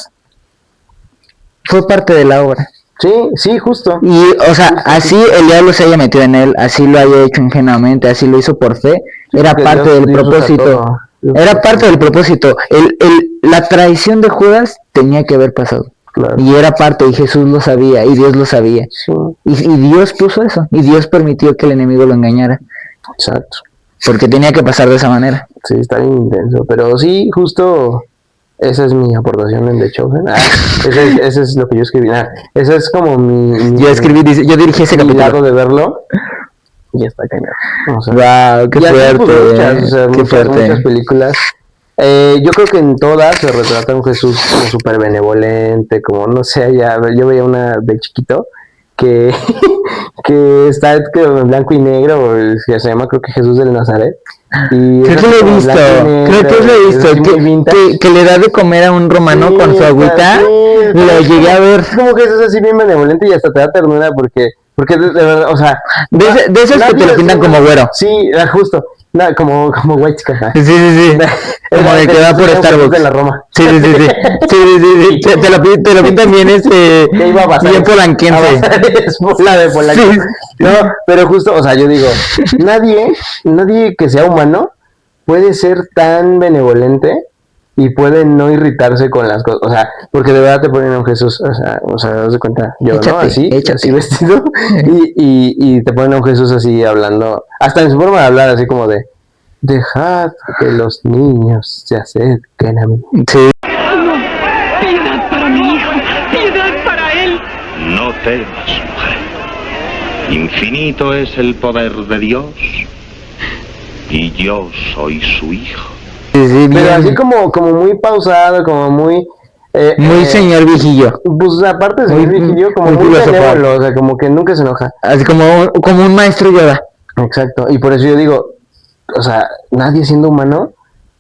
fue parte de la obra. Sí, justo. Y, o sea, así el diablo se haya metido en él, así lo haya hecho ingenuamente, así lo hizo por fe, era porque parte Dios- del Dios usa propósito. todo. Dios Era usa parte todo. del propósito. La traición de Judas tenía que haber pasado. Claro. Y era parte, y Jesús lo sabía, y Dios lo sabía. Sí, Y Dios puso eso, y Dios permitió que el enemigo lo engañara, exacto. porque tenía que pasar de esa manera. Sí, está bien intenso. Pero sí, justo esa es mi aportación en The Chosen. Ese es lo que yo escribí. Ese es como mi Yo dirigí ese mi capítulo. lado de verlo. Y ya está cañón. O sea, Wow, qué y así, fuerte, pues, muchas, o sea, qué fuerte. muchas películas. Yo creo que en todas se retrata a un Jesús como súper benevolente, como no sé, yo veía una de chiquito que, que está en blanco y negro, que se llama creo que Jesús del Nazaret. Y Creo es que lo he como visto, blanco y negro, creo que lo he visto, es muy vintage. que le da de comer a un romano Sí, con su agüita, sí, lo llegué a ver. es como que es así bien benevolente y hasta te da ternura porque Porque de verdad, o sea... De esos que te lo pintan como güero. Sí, justo. Como white chicken. Sí. Como de que va por Starbucks. De la Roma. Sí. Te lo pintan bien Que iba a pasar. bien polanquense. La de Polanco. Sí. No, pero justo, o sea, yo digo, nadie que sea humano puede ser tan benevolente y puede no irritarse con las cosas, o sea, porque de verdad te ponen a un Jesús, o sea, das de cuenta, yo, échate, ¿no? Así vestido, y te ponen a un Jesús así hablando, hasta en su forma de hablar, así como de, dejad que los niños se acerquen a mí. Sí. Piedad para mi hijo, piedad para él. No temas, mujer. Infinito es el poder de Dios y yo soy su hijo. Sí, bien. Pero así como muy pausado, como muy... muy señor viejillo. Pues aparte de ser Muy- viejillo, como muy muy filosofal. benévolo, o sea, como que nunca se enoja. Así como un maestro Yoda. Exacto, y por eso yo digo, o sea, nadie siendo humano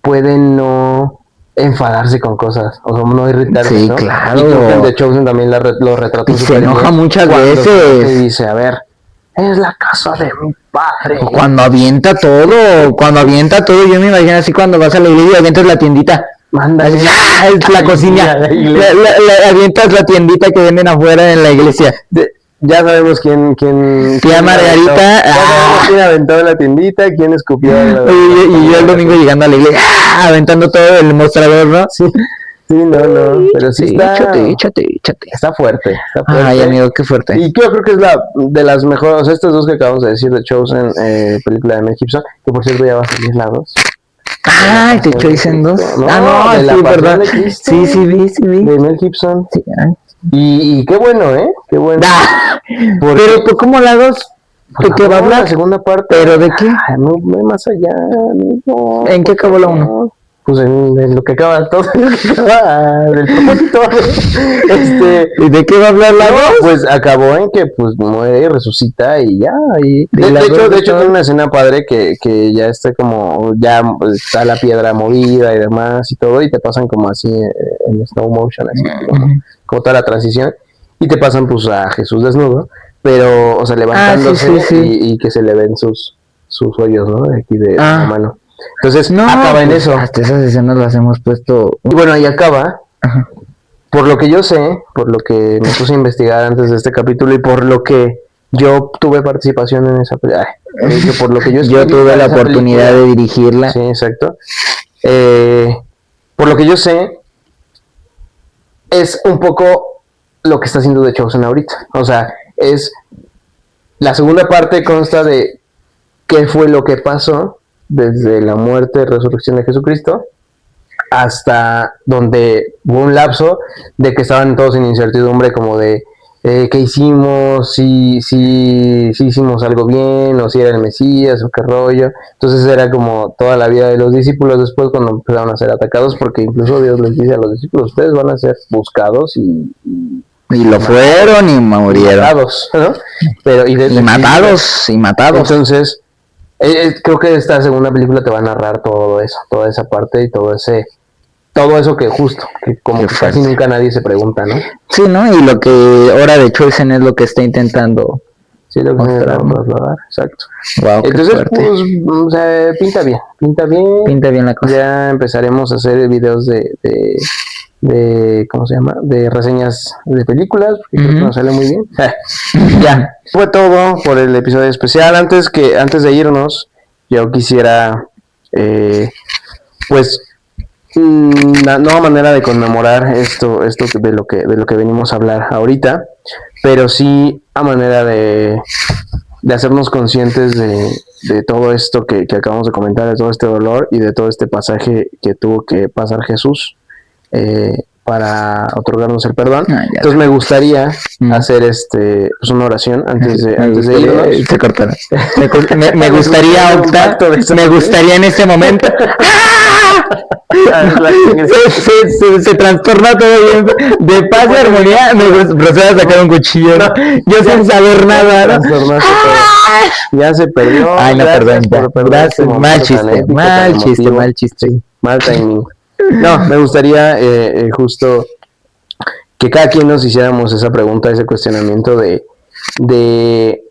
puede no enfadarse con cosas, o sea, no irritarse, Sí, ¿no? claro. Y creo que el de Chosen también lo retrató Y se súper enoja bien muchas cuando veces. te dice, a ver, es la casa de mi padre. Cuando avienta todo, yo me imagino así cuando vas a la iglesia y avientas la tiendita. Manda, Así, es la cocina. la iglesia. Avientas la tiendita que venden afuera en la iglesia. Ya sabemos quién Tía Margarita, aventó. Ya sabemos quién aventó la tiendita, quién escupió. Y yo el domingo llegando a la iglesia, aventando todo el mostrador, ¿no? Sí, no, pero sí está... Échate. Está fuerte. Ay, amigo, qué fuerte. Y yo creo que es la de las mejores, o sea, estas dos que acabamos de decir de Chosen, película de Mel Gibson, que por cierto ya va a salir la 2. Ay, te dicen dos. No, de la sí, Pasión verdad. de Cristo. Sí, vi. De Mel Gibson. Sí, ay. Y qué bueno, ¿eh? Qué bueno. Porque- Pero, pues, ¿cómo la dos? ¿De qué va a la hablar? segunda parte. ¿Pero de qué? Ay, no, más allá. No, ¿En qué acabó la uno? Pues en lo que acaba todo, en lo que acaba del propósito. ¿Y de qué va a hablar la No, dos? pues acabó en que pues muere y resucita y ya. Y Y la de hecho dos, tiene una escena padre que ya está como, ya está la piedra movida y demás y todo, y te pasan como así en slow motion, así como toda la transición, y te pasan pues a Jesús desnudo, pero, o sea, levantándose sí. Y que se le ven sus hoyos, ¿no? De aquí de la mano. Entonces, No, acaba en pues, eso. hasta esas escenas las hemos puesto. Y bueno, ahí acaba. Ajá. Por lo que yo sé, por lo que me puse a investigar antes de este capítulo y por lo que yo tuve participación en esa película, por lo que yo Yo tuve la esa oportunidad película. de dirigirla. Sí, exacto. Por lo que yo sé, es un poco lo que está haciendo The Chosen ahorita. O sea, es la segunda parte consta de qué fue lo que pasó desde la muerte y resurrección de Jesucristo hasta donde hubo un lapso de que estaban todos en incertidumbre como de qué hicimos, si hicimos algo bien, o si era el Mesías, o qué rollo. Entonces era como toda la vida de los discípulos después cuando empezaron a ser atacados, porque incluso Dios les dice a los discípulos, ustedes van a ser buscados y lo fueron y murieron. matados, ¿no? Pero, Y matados. Entonces, creo que esta segunda película te va a narrar todo eso, toda esa parte y todo eso que justo, que como Qué que casi fuerte. nunca nadie se pregunta, ¿no? Sí, ¿no? Y lo que Hora de Chosen es lo que está intentando. Sí, lo que se Mostrar, va ¿no? a trasladar, exacto. Wow, qué Entonces, fuerte. pues, o sea, pinta bien. Pinta bien la cosa. Ya empezaremos a hacer videos de ¿cómo se llama? De reseñas de películas, porque creo que nos sale muy bien. Ya, fue todo por el episodio especial. Antes de irnos, yo quisiera, pues, una nueva manera de conmemorar esto de lo que venimos a hablar ahorita, pero sí a manera de hacernos conscientes de todo esto que acabamos de comentar, de todo este dolor y de todo este pasaje que tuvo que pasar Jesús para otorgarnos el perdón. Ah, ya. Entonces me gustaría hacer pues una oración antes de irnos. Se cortaron. Me gustaría, Octa, me gustaría en este momento. Se trastorna todo bien. De paz y armonía, me procede a sacar un cuchillo. ¿No? Yo sin saber nada. ¿no? Trastornaste todo. Ya se perdió. Ay, no, Gracias perdón. por perder Gracias. este momento Mal tan chiste, épico, mal tan chiste, emotivo. mal chiste. Mal timing. No, me gustaría justo que cada quien nos hiciéramos esa pregunta, ese cuestionamiento de de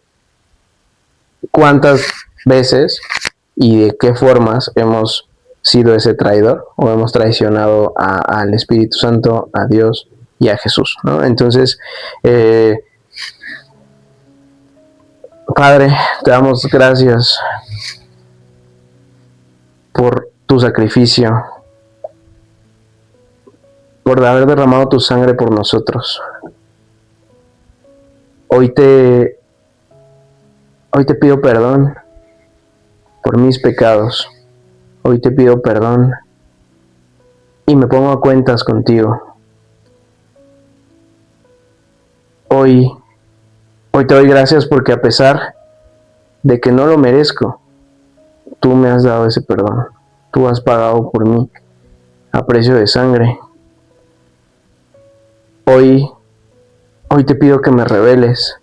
cuántas veces y de qué formas hemos sido ese traidor o hemos traicionado al Espíritu Santo, a Dios y a Jesús, ¿no? Entonces, Padre, te damos gracias por tu sacrificio, por haber derramado tu sangre por nosotros. Hoy te pido perdón por mis pecados. Hoy te pido perdón y me pongo a cuentas contigo. Hoy te doy gracias porque a pesar de que no lo merezco, tú me has dado ese perdón. Tú has pagado por mí a precio de sangre. Hoy te pido que me reveles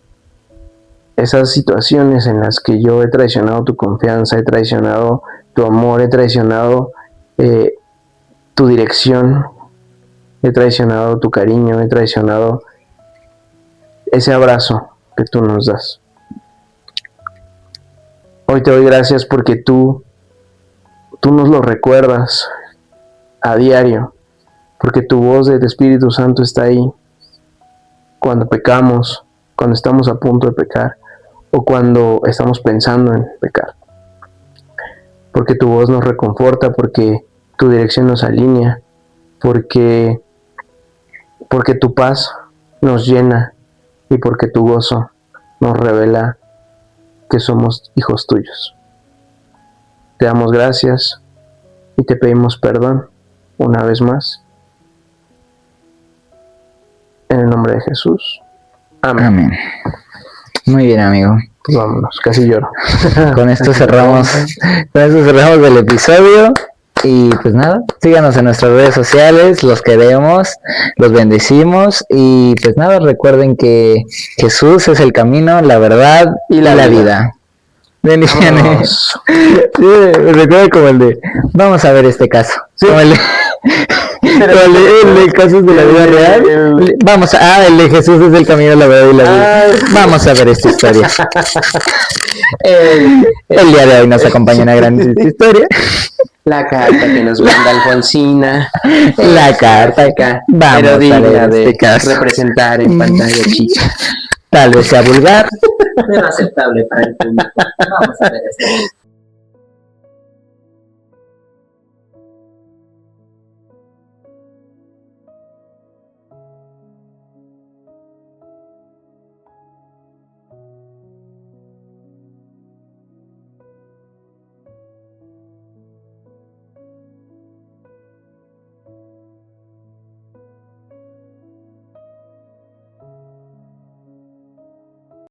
esas situaciones en las que yo he traicionado tu confianza, he traicionado tu amor, he traicionado tu dirección, he traicionado tu cariño, he traicionado ese abrazo que tú nos das. Hoy te doy gracias porque tú nos lo recuerdas a diario, porque tu voz del Espíritu Santo está ahí cuando pecamos, cuando estamos a punto de pecar o cuando estamos pensando en pecar. Porque tu voz nos reconforta, porque tu dirección nos alinea, porque tu paz nos llena y porque tu gozo nos revela que somos hijos tuyos. Te damos gracias y te pedimos perdón una vez más. En el nombre de Jesús. Amén. Amén. Muy bien, amigo. Pues vámonos, casi lloro. Con esto cerramos el episodio. Y pues nada, síganos en nuestras redes sociales, los queremos, los bendecimos y pues nada, recuerden que Jesús es el camino, la verdad y la vida. Bendiciones. Sí, me recuerda como el de, vamos a ver este caso. Sí. Como el de casos de la vida real. El de Jesús es el camino, la verdad y la vida. Vamos a ver esta historia. El día de hoy nos acompaña una gran historia. La carta que nos manda Alfonsina. La carta que vamos pero digna a ver de este caso. representar en pantalla chica. Tal vez sea vulgar. Pero aceptable para el público. Vamos a ver esto.